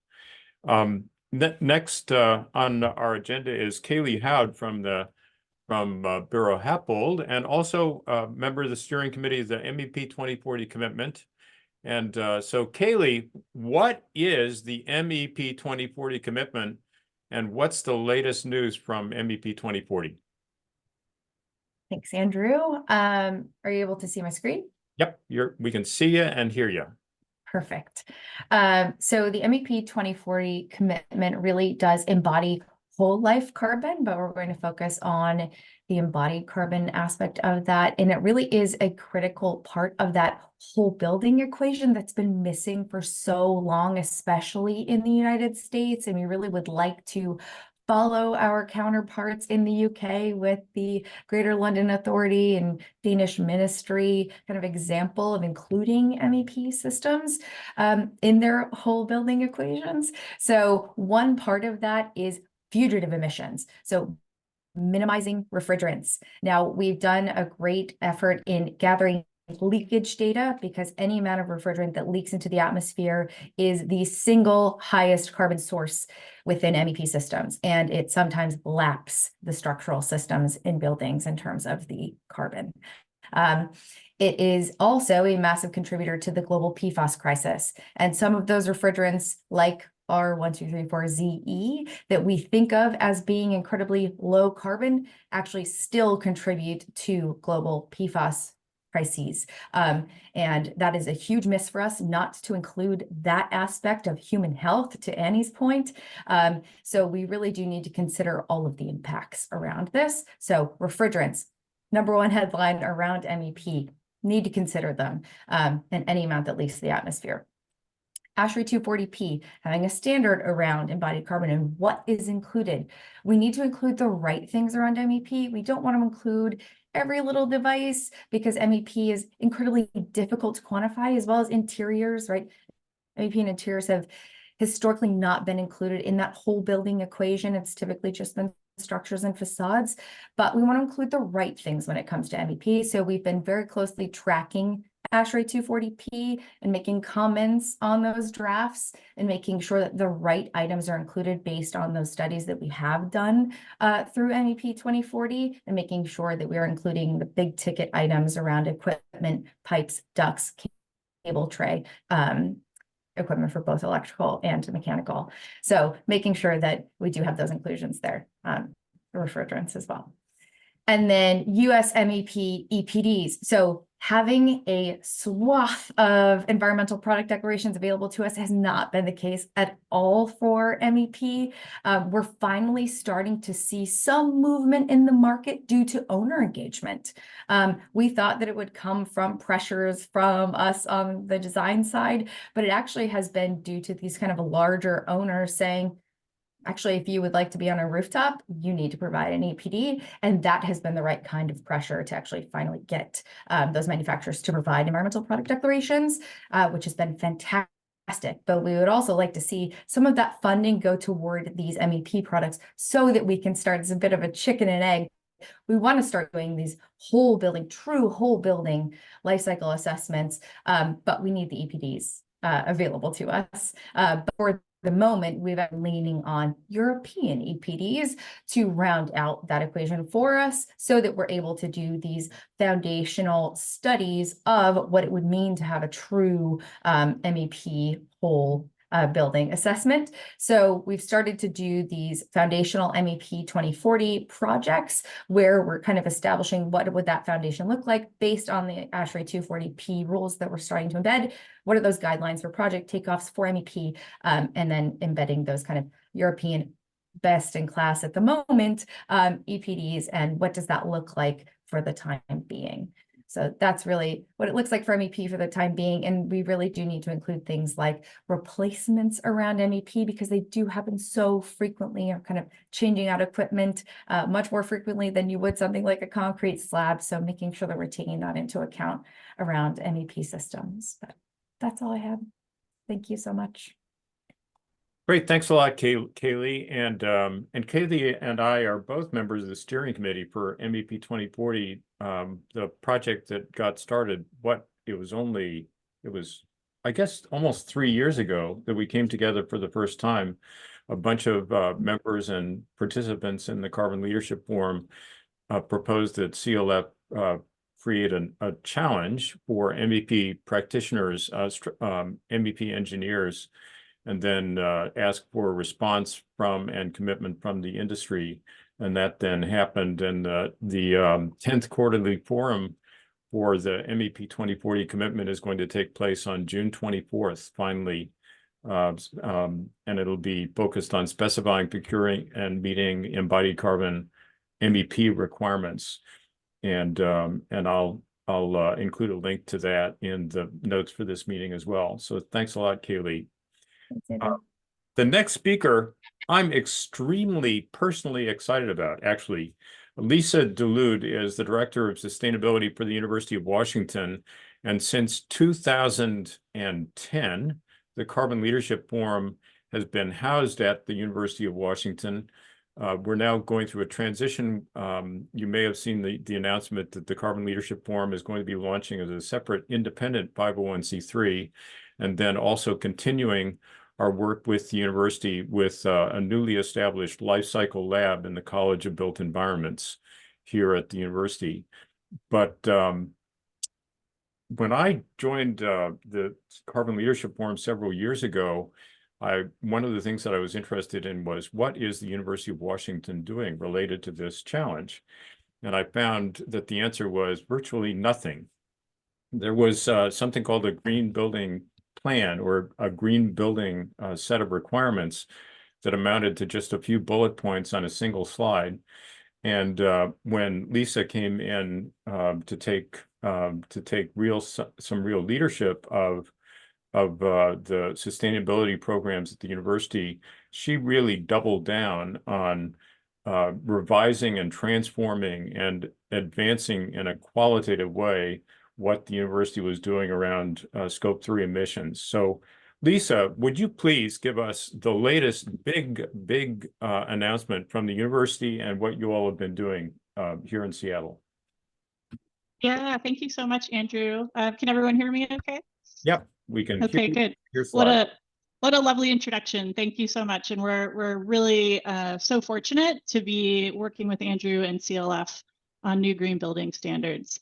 Next on our agenda is Kaylee Howd from Bureau Happold, and also a member of the steering committee of the MEP 2040 commitment. And so Kaylee, what is the MEP 2040 commitment, and what's the latest news from MEP 2040? Thanks, Andrew. Are you able to see my screen? Yep, we can see you and hear you. Perfect. So the MEP 2040 commitment really does embody whole life carbon, but we're going to focus on the embodied carbon aspect of that. And it really is a critical part of that whole building equation that's been missing for so long, especially in the United States. And we really would like to follow our counterparts in the UK with the Greater London Authority and Danish Ministry kind of example of including MEP systems in their whole building equations. So one part of that is fugitive emissions. So minimizing refrigerants. Now, we've done a great effort in gathering leakage data because any amount of refrigerant that leaks into the atmosphere is the single highest carbon source within MEP systems, and it sometimes laps the structural systems in buildings in terms of the carbon. It is also a massive contributor to the global PFAS crisis, and some of those refrigerants, like R1234ZE, that we think of as being incredibly low carbon, actually still contribute to global PFAS crises. And that is a huge miss for us not to include that aspect of human health, to Annie's point. So we really do need to consider all of the impacts around this. So refrigerants, number one headline around MEP, need to consider them, and any amount that leaks the atmosphere. ASHRAE 240P, having a standard around embodied carbon and what is included. We need to include the right things around MEP. We don't want to include every little device because MEP is incredibly difficult to quantify, as well as interiors, right? MEP and interiors have historically not been included in that whole building equation. It's typically just been structures and facades, but we want to include the right things when it comes to MEP. So we've been very closely tracking ASHRAE 240P and making comments on those drafts and making sure that the right items are included based on those studies that we have done through MEP 2040, and making sure that we are including the big ticket items around equipment, pipes, ducts, cable tray, equipment for both electrical and mechanical. So making sure that we do have those inclusions there, refrigerants as well. And then US MEP EPDs. So having a swath of environmental product declarations available to us has not been the case at all for MEP. We're finally starting to see some movement in the market due to owner engagement. We thought that it would come from pressures from us on the design side, but it actually has been due to these kind of larger owners saying, actually, if you would like to be on a rooftop, you need to provide an EPD. And that has been the right kind of pressure to actually finally get those manufacturers to provide environmental product declarations, which has been fantastic. But we would also like to see some of that funding go toward these MEP products so that we can start as a bit of a chicken and egg. We want to start doing these whole building, true whole building life cycle assessments, but we need the EPDs available to us. But for the moment, we've been leaning on European EPDs to round out that equation for us so that we're able to do these foundational studies of what it would mean to have a true MEP whole building assessment. So we've started to do these foundational MEP 2040 projects where we're kind of establishing what would that foundation look like based on the ASHRAE 240P rules that we're starting to embed. What are those guidelines for project takeoffs for MEP, and then embedding those kind of European best in class at the moment EPDs, and what does that look like for the time being. So that's really what it looks like for MEP for the time being. And we really do need to include things like replacements around MEP because they do happen so frequently, or kind of changing out equipment much more frequently than you would something like a concrete slab. So making sure that we're taking that into account around MEP systems. But that's all I have. Thank you so much. Great, thanks a lot, Kaylee. And Kaylee and I are both members of the steering committee for MEP 2040, the project that got started. It was, I guess, almost 3 years ago that we came together for the first time. a bunch of members and participants in the Carbon Leadership Forum proposed that CLF create a challenge for MVP practitioners, MVP engineers, and then ask for a response from and commitment from the industry. And that then happened, and the 10th quarterly forum for the MEP 2040 commitment is going to take place on June 24th, finally. And it'll be focused on specifying, procuring, and meeting embodied carbon MEP requirements. And I'll include a link to that in the notes for this meeting as well. So thanks a lot, Kaylee. The next speaker, I'm extremely personally excited about, actually. Lisa DeLude is the Director of Sustainability for the University of Washington. And since 2010, the Carbon Leadership Forum has been housed at the University of Washington. We're now going through a transition. You may have seen the announcement that the Carbon Leadership Forum is going to be launching as a separate independent 501c3, and then also continuing our work with the university with a newly established life cycle lab in the College of Built Environments here at the university. But when I joined the Carbon Leadership Forum several years ago, one of the things that I was interested in was, what is the University of Washington doing related to this challenge? And I found that the answer was virtually nothing. There was something called a green building plan, or a green building set of requirements that amounted to just a few bullet points on a single slide. And when Lisa came in to take some real leadership of the sustainability programs at the university, she really doubled down on revising and transforming and advancing in a qualitative way what the university was doing around Scope 3 emissions. So Lisa, would you please give us the latest big announcement from the university and what you all have been doing here in Seattle? Yeah, thank you so much, Andrew. Can everyone hear me okay? Yep, we can. Okay, good. What a lovely introduction. Thank you so much. And we're really so fortunate to be working with Andrew and CLF on new green building standards.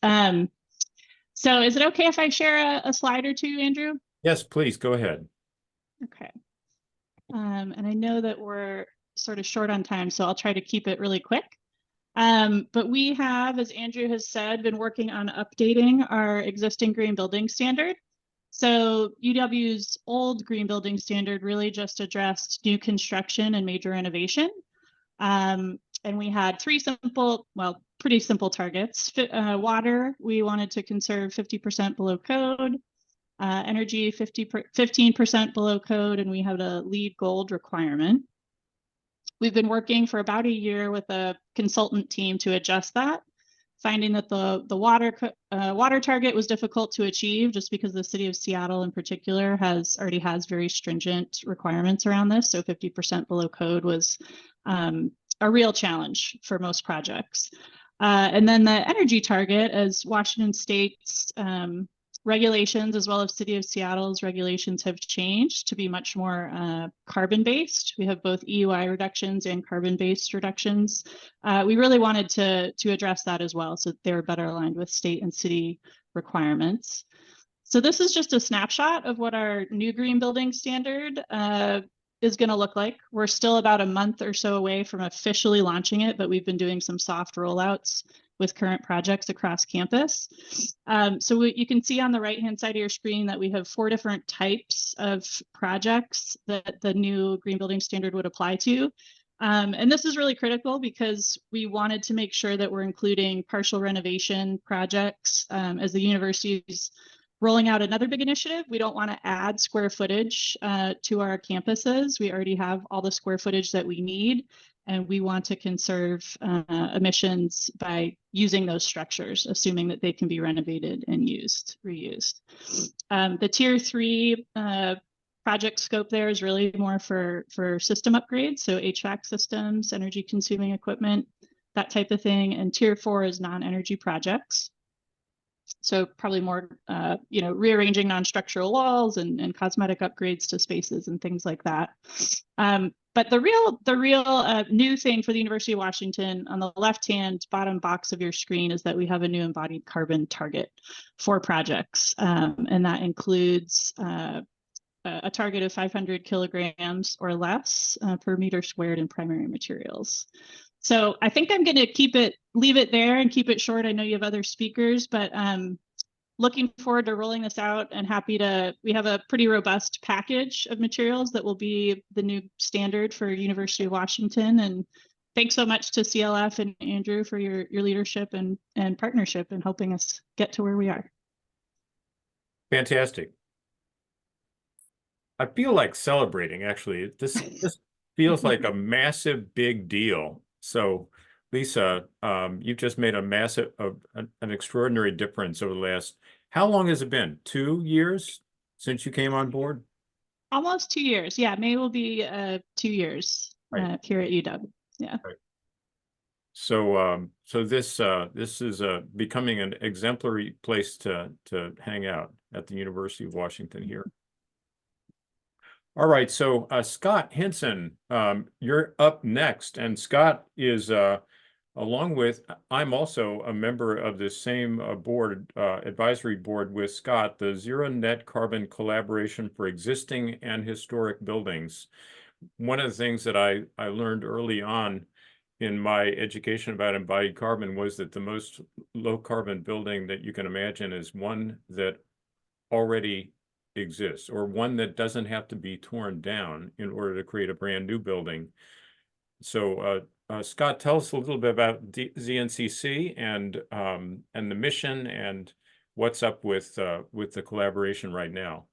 So is it okay if I share a slide or two, Andrew? Yes, please, go ahead. Okay. And I know that we're sort of short on time, so I'll try to keep it really quick. But we have, as Andrew has said, been working on updating our existing green building standard. So UW's old green building standard really just addressed new construction and major renovation. And we had three pretty simple targets. Water, we wanted to conserve 50% below code. Energy, 15% below code, and we had a LEED Gold requirement. We've been working for about a year with a consultant team to adjust that, finding that the water target was difficult to achieve just because the city of Seattle in particular already has very stringent requirements around this. So 50% below code was a real challenge for most projects. And then the energy target, as Washington State's regulations, as well as City of Seattle's regulations, have changed to be much more carbon-based. We have both EUI reductions and carbon-based reductions. We really wanted to address that as well, so they're better aligned with state and city requirements. So this is just a snapshot of what our new green building standard is going to look like. We're still about a month or so away from officially launching it, but we've been doing some soft rollouts with current projects across campus. So you can see on the right-hand side of your screen that we have 4 different types of projects that the new green building standard would apply to. And this is really critical because we wanted to make sure that we're including partial renovation projects as the university's rolling out another big initiative. We don't want to add square footage to our campuses. We already have all the square footage that we need, and we want to conserve emissions by using those structures, assuming that they can be renovated and reused. The tier 3 project scope there is really more for system upgrades, so HVAC systems, energy consuming equipment, that type of thing. And tier 4 is non-energy projects. So probably more, rearranging non-structural walls and cosmetic upgrades to spaces and things like that. But the real new thing for the University of Washington on the left-hand bottom box of your screen is that we have a new embodied carbon target for projects. And that includes a target of 500 kilograms or less per meter squared in primary materials. So I think I'm going to leave it there and keep it short. I know you have other speakers, but looking forward to rolling this out and we have a pretty robust package of materials that will be the new standard for University of Washington. And thanks so much to CLF and Andrew for your leadership and partnership in helping us get to where we are. Fantastic. I feel like celebrating, actually. This feels like a massive big deal. So Lisa, you've just made an extraordinary difference over the last, how long has it been? 2 years since you came on board? Almost 2 years. Yeah, May will be 2 years here at UW. Yeah. Right. So this is becoming an exemplary place to hang out at the University of Washington here. All right, so Scott Hinson, you're up next, and Scott is I'm also a member of the same board, advisory board with Scott, the Zero Net Carbon Collaboration for Existing and Historic Buildings. One of the things that I learned early on in my education about embodied carbon was that the most low carbon building that you can imagine is one that already exists, or one that doesn't have to be torn down in order to create a brand new building. So Scott, tell us a little bit about ZNCC and the mission and what's up with the collaboration right now.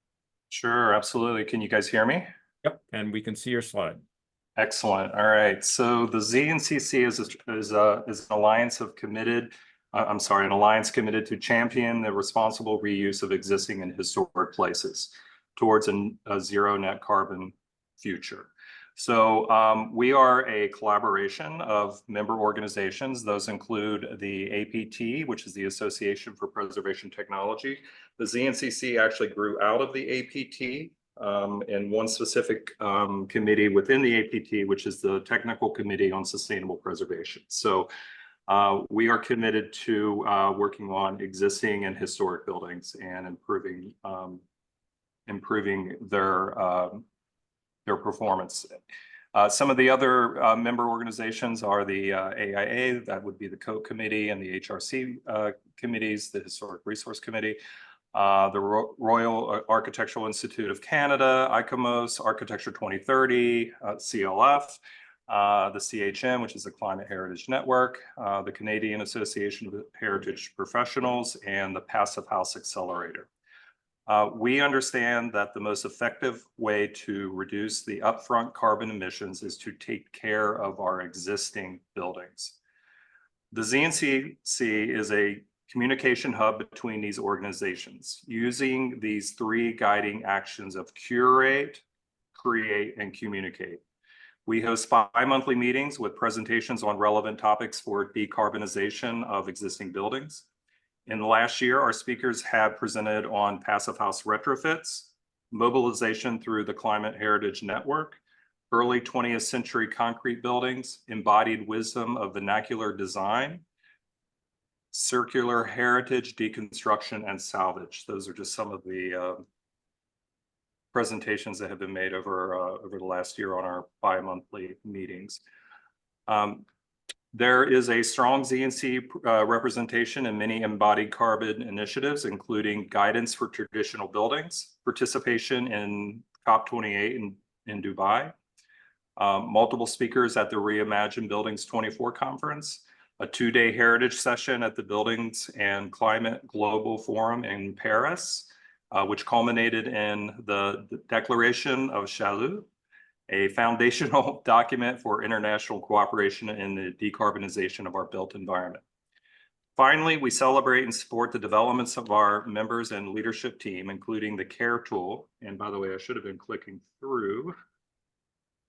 Sure, absolutely. Can you guys hear me? Yep, and we can see your slide. Excellent. All right. So the ZNCC is an alliance committed to champion the responsible reuse of existing and historic places towards a zero net carbon future. So we are a collaboration of member organizations. Those include the APT, which is the Association for Preservation Technology. The ZNCC actually grew out of the APT and one specific committee within the APT, which is the Technical Committee on Sustainable Preservation. So we are committed to working on existing and historic buildings and improving their performance. Some of the other member organizations are the AIA, that would be the COAT Committee, and the HRC committees, the Historic Resource Committee, the Royal Architectural Institute of Canada, ICOMOS, Architecture 2030, CLF, the CHN, which is the Climate Heritage Network, the Canadian Association of Heritage Professionals, and the Passive House Accelerator. We understand that the most effective way to reduce the upfront carbon emissions is to take care of our existing buildings. The ZNCC is a communication hub between these organizations, using these three guiding actions of curate, create, and communicate. We host bi-monthly meetings with presentations on relevant topics for decarbonization of existing buildings. In the last year, our speakers have presented on passive house retrofits, mobilization through the Climate Heritage Network, early 20th century concrete buildings, embodied wisdom of vernacular design, circular heritage, deconstruction, and salvage. Those are just some of the presentations that have been made over the last year on our bi-monthly meetings. There is a strong ZNC representation in many embodied carbon initiatives, including guidance for traditional buildings, participation in COP28 in Dubai, multiple speakers at the Reimagine Buildings 24 conference, a 2-day heritage session at the Buildings and Climate Global Forum in Paris, which culminated in the Declaration of Chalut, a foundational document for international cooperation in the decarbonization of our built environment. Finally, we celebrate and support the developments of our members and leadership team, including the CARE tool. And by the way, I should have been clicking through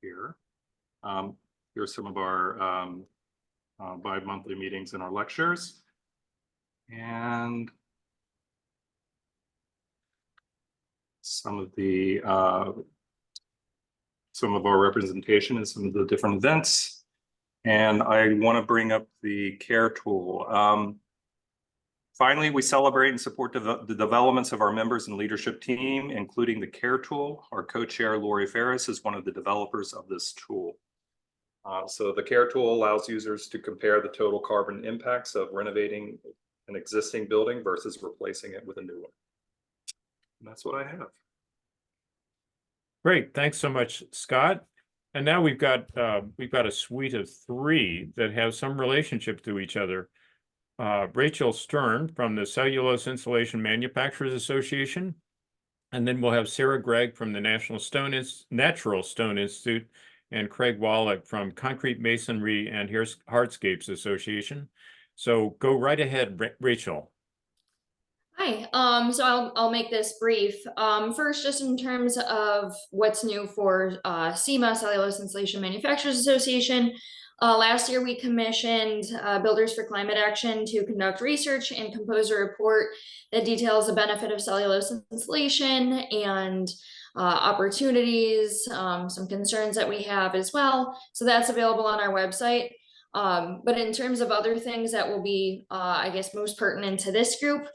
here. Here's some of our bi-monthly meetings and our lectures. And some of the some of our representation in some of the different events. And I want to bring up the CARE tool. Finally, we celebrate and support the developments of our members and leadership team, including the CARE tool. Our co-chair, Lori Ferris, is one of the developers of this tool. So the CARE tool allows users to compare the total carbon impacts of renovating an existing building versus replacing it with a new one. And that's what I have. Great, thanks so much, Scott. And now we've got a suite of three that have some relationship to each other. Rachel Stern from the Cellulose Insulation Manufacturers Association, and then we'll have Sarah Gregg from the Natural Stone Institute, and Craig Wallach from Concrete Masonry and Hardscapes Association. So go right ahead, Rachel. Hi, so I'll make this brief. First, just in terms of what's new for SEMA, Cellulose Insulation Manufacturers Association. Last year, we commissioned Builders for Climate Action to conduct research and compose a report that details the benefit of cellulose insulation and opportunities, some concerns that we have as well. So that's available on our website. But in terms of other things that will be, I guess, most pertinent to this group,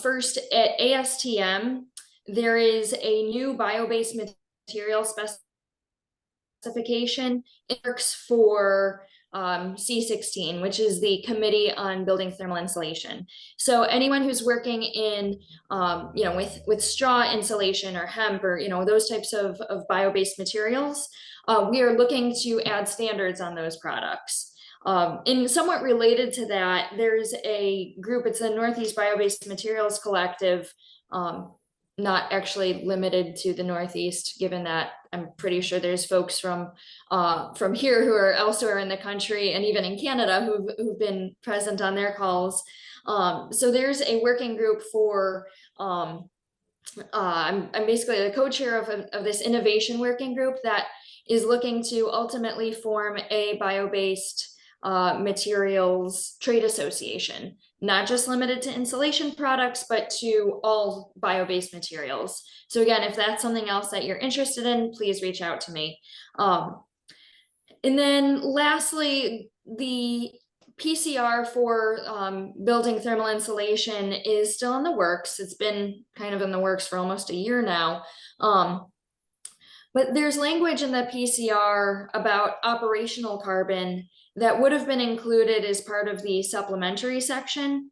first at ASTM, there is a new bio-based material specification. It works for C16, which is the Committee on Building Thermal Insulation. So anyone who's working in, with straw insulation or hemp or, those types of bio-based materials, we are looking to add standards on those products. And somewhat related to that, there's a group, it's the Northeast Bio-Based Materials Collective, not actually limited to the Northeast, given that I'm pretty sure there's folks from here who are elsewhere in the country and even in Canada who've been present on their calls. So there's a working group for, I'm basically the co-chair of this innovation working group that is looking to ultimately form a bio-based materials trade association, not just limited to insulation products, but to all bio-based materials. So again, if that's something else that you're interested in, please reach out to me. And then lastly, the PCR for building thermal insulation is still in the works. It's been kind of in the works for almost a year now. But there's language in the PCR about operational carbon that would have been included as part of the supplementary section.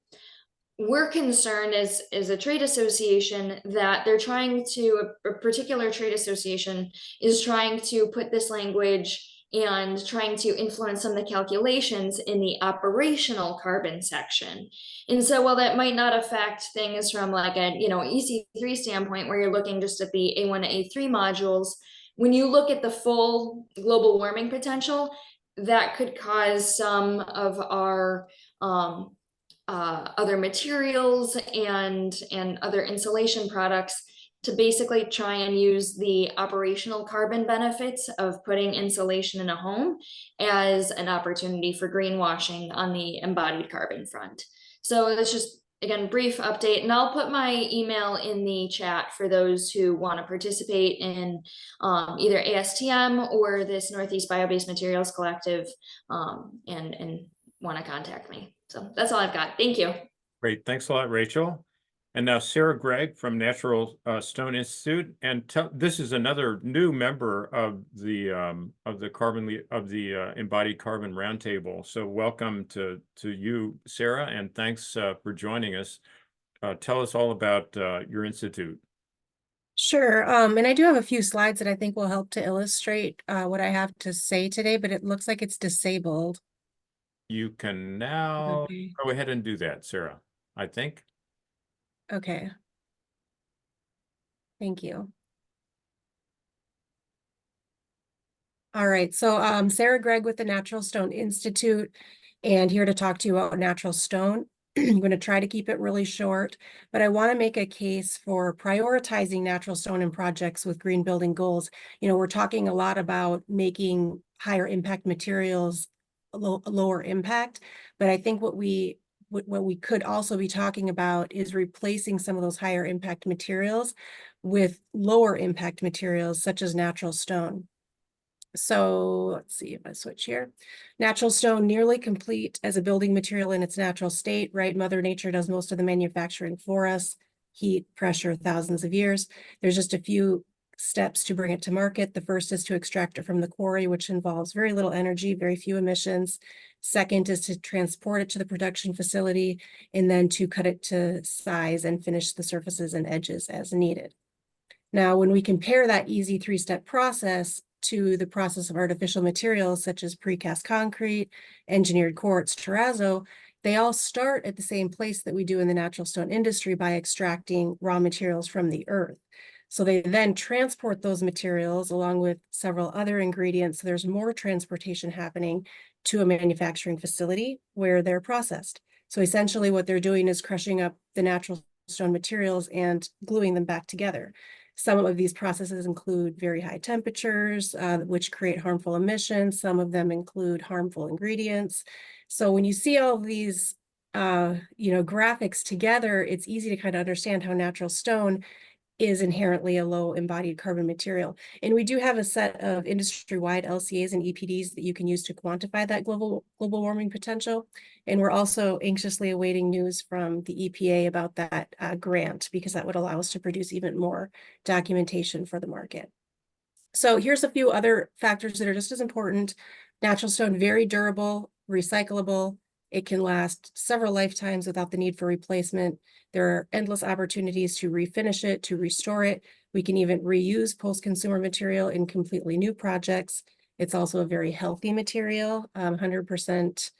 We're concerned as a trade association that they're trying to, a particular trade association is trying to put this language and trying to influence some of the calculations in the operational carbon section. And so while that might not affect things from like a, EC3 standpoint, where you're looking just at the A1 to A3 modules, when you look at the full global warming potential, that could cause some of our other materials and other insulation products to basically try and use the operational carbon benefits of putting insulation in a home as an opportunity for greenwashing on the embodied carbon front. So that's just, again, brief update, and I'll put my email in the chat for those who want to participate in either ASTM or this Northeast Bio-Based Materials Collective and want to contact me. So that's all I've got. Thank you. Great, thanks a lot, Rachel. And now Sarah Gregg from Natural Stone Institute, and this is another new member of the Embodied Carbon Roundtable. So welcome to you, Sarah, and thanks for joining us. Tell us all about your institute. Sure. And I do have a few slides that I think will help to illustrate what I have to say today, but it looks like it's disabled. You can now go ahead and do that, Sarah, I think. Okay. Thank you. All right. So Sarah Gregg with the Natural Stone Institute, and here to talk to you about natural stone. I'm going to try to keep it really short, but I want to make a case for prioritizing natural stone in projects with green building goals. We're talking a lot about making higher impact materials lower impact, but I think what we could also be talking about is replacing some of those higher impact materials with lower impact materials such as natural stone. So let's see if I switch here. Natural stone, nearly complete as a building material in its natural state, right? Mother Nature does most of the manufacturing for us. Heat, pressure, thousands of years. There's just a few steps to bring it to market. The first is to extract it from the quarry, which involves very little energy, very few emissions. Second is to transport it to the production facility, and then to cut it to size and finish the surfaces and edges as needed. Now, when we compare that easy three-step process to the process of artificial materials such as precast concrete, engineered quartz, terrazzo, they all start at the same place that we do in the natural stone industry by extracting raw materials from the earth. So they then transport those materials along with several other ingredients. So there's more transportation happening to a manufacturing facility where they're processed. So essentially what they're doing is crushing up the natural stone materials and gluing them back together. Some of these processes include very high temperatures, which create harmful emissions. Some of them include harmful ingredients. So when you see all of these, graphics together, it's easy to kind of understand how natural stone is inherently a low embodied carbon material. And we do have a set of industry-wide LCAs and EPDs that you can use to quantify that global warming potential. And we're also anxiously awaiting news from the EPA about that grant, because that would allow us to produce even more documentation for the market. So here's a few other factors that are just as important. Natural stone, very durable, recyclable. It can last several lifetimes without the need for replacement. There are endless opportunities to refinish it, to restore it. We can even reuse post-consumer material in completely new projects. It's also a very healthy material, 100%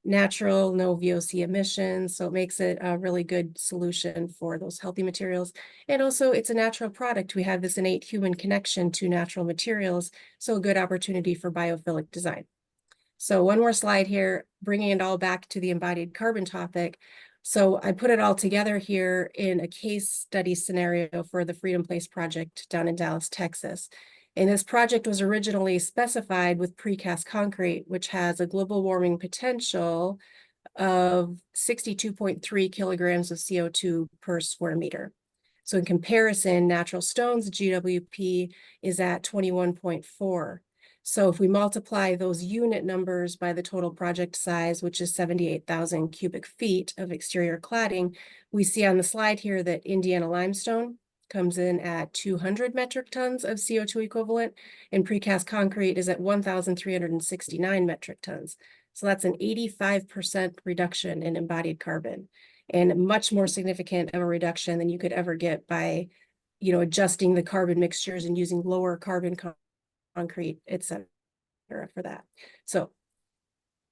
natural, no VOC emissions. So it makes it a really good solution for those healthy materials. And also it's a natural product. We have this innate human connection to natural materials. So a good opportunity for biophilic design. So one more slide here, bringing it all back to the embodied carbon topic. So I put it all together here in a case study scenario for the Freedom Place project down in Dallas, Texas. And this project was originally specified with precast concrete, which has a global warming potential of 62.3 kilograms of CO2 per square meter. So in comparison, natural stone's GWP is at 21.4. So if we multiply those unit numbers by the total project size, which is 78,000 cubic feet of exterior cladding, we see on the slide here that Indiana limestone comes in at 200 metric tons of CO2 equivalent, and precast concrete is at 1,369 metric tons. So that's an 85% reduction in embodied carbon, and much more significant of a reduction than you could ever get by, adjusting the carbon mixtures and using lower carbon concrete, etc. for that. So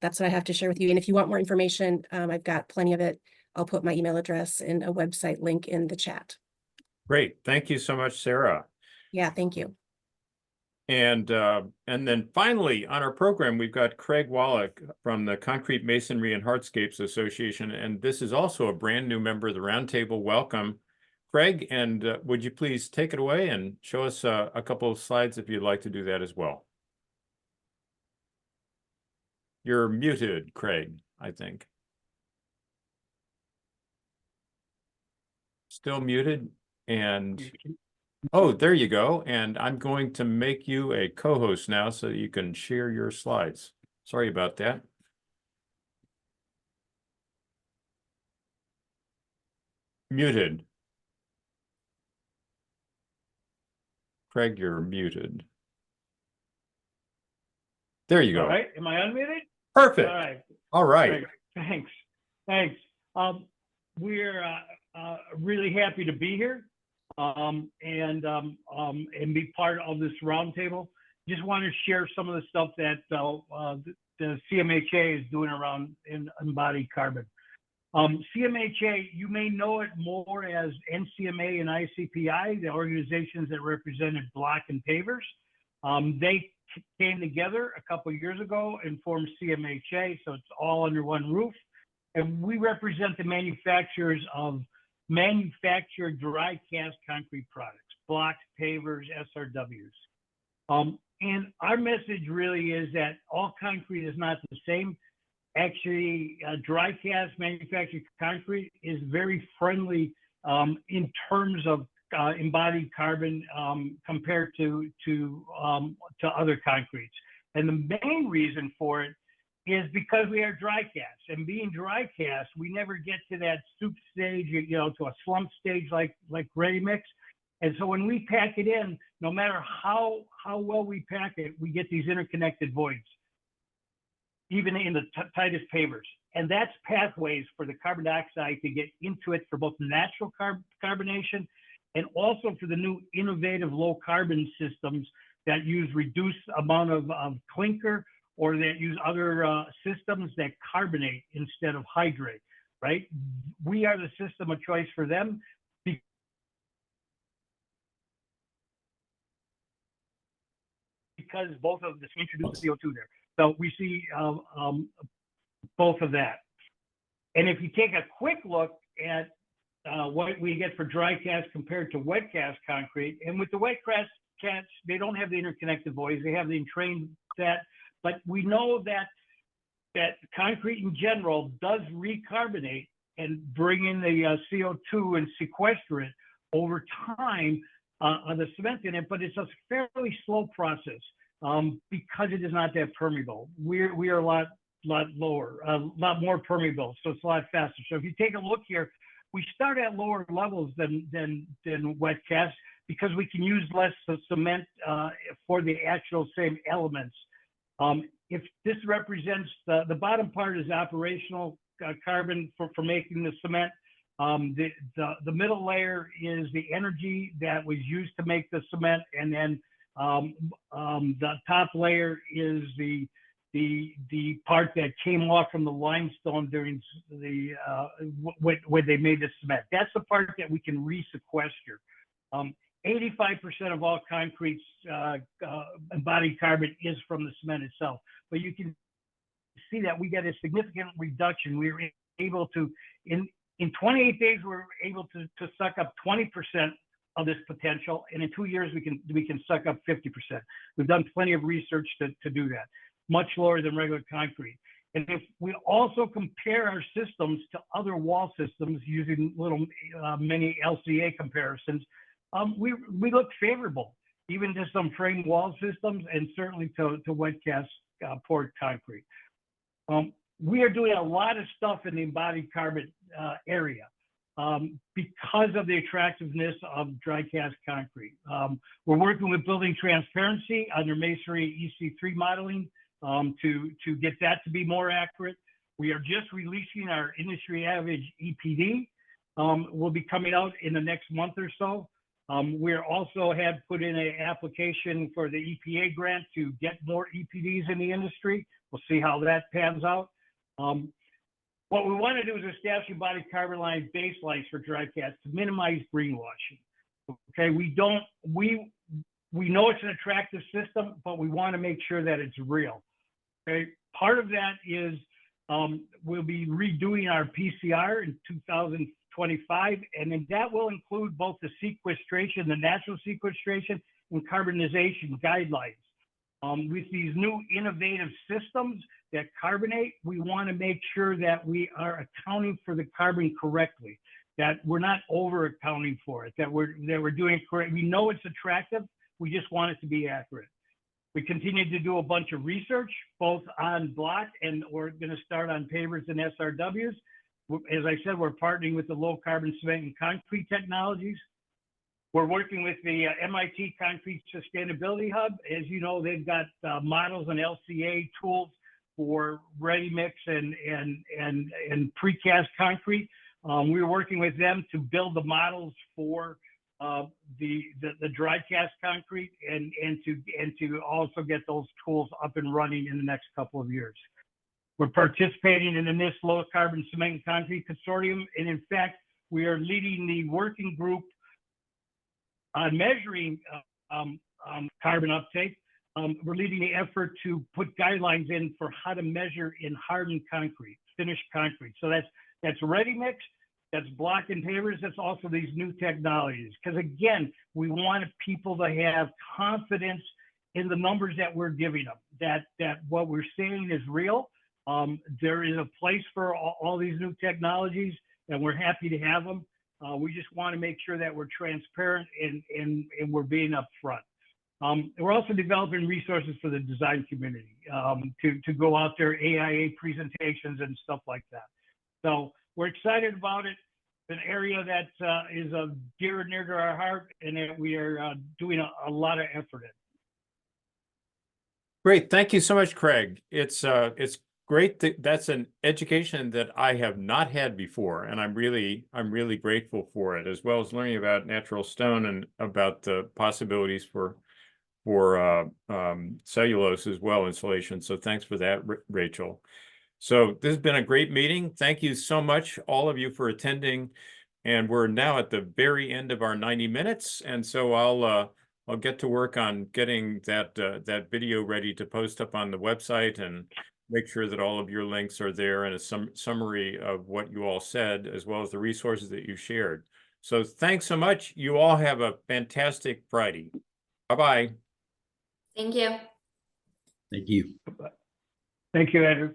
that's what I have to share with you. And if you want more information, I've got plenty of it. I'll put my email address and a website link in the chat. Great. Thank you so much, Sarah. Yeah, thank you. And then finally on our program, we've got Craig Wallach from the Concrete Masonry and Hardscapes Association. And this is also a brand new member of the Roundtable. Welcome, Craig. And would you please take it away and show us a couple of slides if you'd like to do that as well. You're muted, Craig, I think. Still muted. And oh, there you go. And I'm going to make you a co-host now so that you can share your slides. Sorry about that. Muted. Craig, you're muted. There you go. All right. Am I unmuted? Perfect. All right. All right. Great. Thanks. We're really happy to be here and be part of this roundtable. Just want to share some of the stuff that the CMHA is doing around embodied carbon. CMHA, you may know it more as NCMA and ICPI, the organizations that represented block and pavers. They came together a couple of years ago and formed CMHA, so it's all under one roof. And we represent the manufacturers of manufactured dry cast concrete products, blocks, pavers, SRWs. And our message really is that all concrete is not the same. Actually, dry cast manufactured concrete is very friendly in terms of embodied carbon compared to other concretes. And the main reason for it is because we are dry cast, and being dry cast, we never get to that soup stage, you know, to a slump stage like ready mix. And so when we pack it in, no matter how well we pack it, we get these interconnected voids, even in the tightest pavers. And that's pathways for the carbon dioxide to get into it for both natural carbonation and also for the new innovative low carbon systems that use reduced amount of clinker, or that use other systems that carbonate instead of hydrate, right? We are the system of choice for them because both of this introduce CO2 there. So we see both of that. And if you take a quick look at what we get for dry cast compared to wet cast concrete, and with the wet cast, they don't have the interconnected voids, they have the entrained set, but we know that concrete in general does recarbonate and bring in the CO2 and sequester it over time on the cement in it, but it's a fairly slow process because it is not that permeable. We are a lot lower, a lot more permeable, so it's a lot faster. So if you take a look here, we start at lower levels than wet cast because we can use less cement for the actual same elements. If this represents the bottom part is operational carbon for making the cement. The middle layer is the energy that was used to make the cement, and then the top layer is the part that came off from the limestone during the when they made the cement. That's the part that we can resequester. 85% of all concrete's embodied carbon is from the cement itself, but you can see that we get a significant reduction. We were able to, in 28 days, we were able to suck up 20% of this potential, and in 2 years we can suck up 50%. We've done plenty of research to do that, much lower than regular concrete. And if we also compare our systems to other wall systems using little mini LCA comparisons, we look favorable, even to some frame wall systems and certainly to wet cast poured concrete. We are doing a lot of stuff in the embodied carbon area because of the attractiveness of dry cast concrete. We're working with Building Transparency on their masonry EC3 modeling to get that to be more accurate. We are just releasing our industry average EPD. Will be coming out in the next month or so. We also have put in an application for the EPA grant to get more EPDs in the industry. We'll see how that pans out. What we want to do is establish embodied carbon line baselines for dry cast to minimize greenwashing. Okay, we know it's an attractive system, but we want to make sure that it's real. Okay, part of that is we'll be redoing our PCR in 2025, and then that will include both the sequestration, the natural sequestration, and carbonization guidelines. With these new innovative systems that carbonate, we want to make sure that we are accounting for the carbon correctly, that we're not over accounting for it, that we're doing it correct. We know it's attractive, we just want it to be accurate. We continue to do a bunch of research, both on block, and we're going to start on pavers and SRWs. As I said, we're partnering with the low carbon cement and concrete technologies. We're working with the MIT Concrete Sustainability Hub. As you know, they've got models and LCA tools for ready mix and precast concrete. We're working with them to build the models for the dry cast concrete and to also get those tools up and running in the next couple of years. We're participating in the NIS Low Carbon Cement and Concrete Consortium, and in fact, we are leading the working group on measuring carbon uptake. We're leading the effort to put guidelines in for how to measure in hardened concrete, finished concrete. So that's ready mix, that's block and pavers, that's also these new technologies. Because again, we want people to have confidence in the numbers that we're giving them, that what we're saying is real. There is a place for all these new technologies, and we're happy to have them. We just want to make sure that we're transparent and we're being upfront. We're also developing resources for the design community to go out there, AIA presentations and stuff like that. So we're excited about it. It's an area that is dear and near to our heart, and that we are doing a lot of effort in. Great. Thank you so much, Craig. It's great that that's an education that I have not had before, and I'm really grateful for it, as well as learning about natural stone and about the possibilities for cellulose as well, insulation. So thanks for that, Rachel. So this has been a great meeting. Thank you so much, all of you, for attending. And we're now at the very end of our 90 minutes. And so I'll get to work on getting that video ready to post up on the website and make sure that all of your links are there and a summary of what you all said, as well as the resources that you shared. So thanks so much. You all have a fantastic Friday. Bye-bye. Thank you. Thank you. Thank you, Andrew.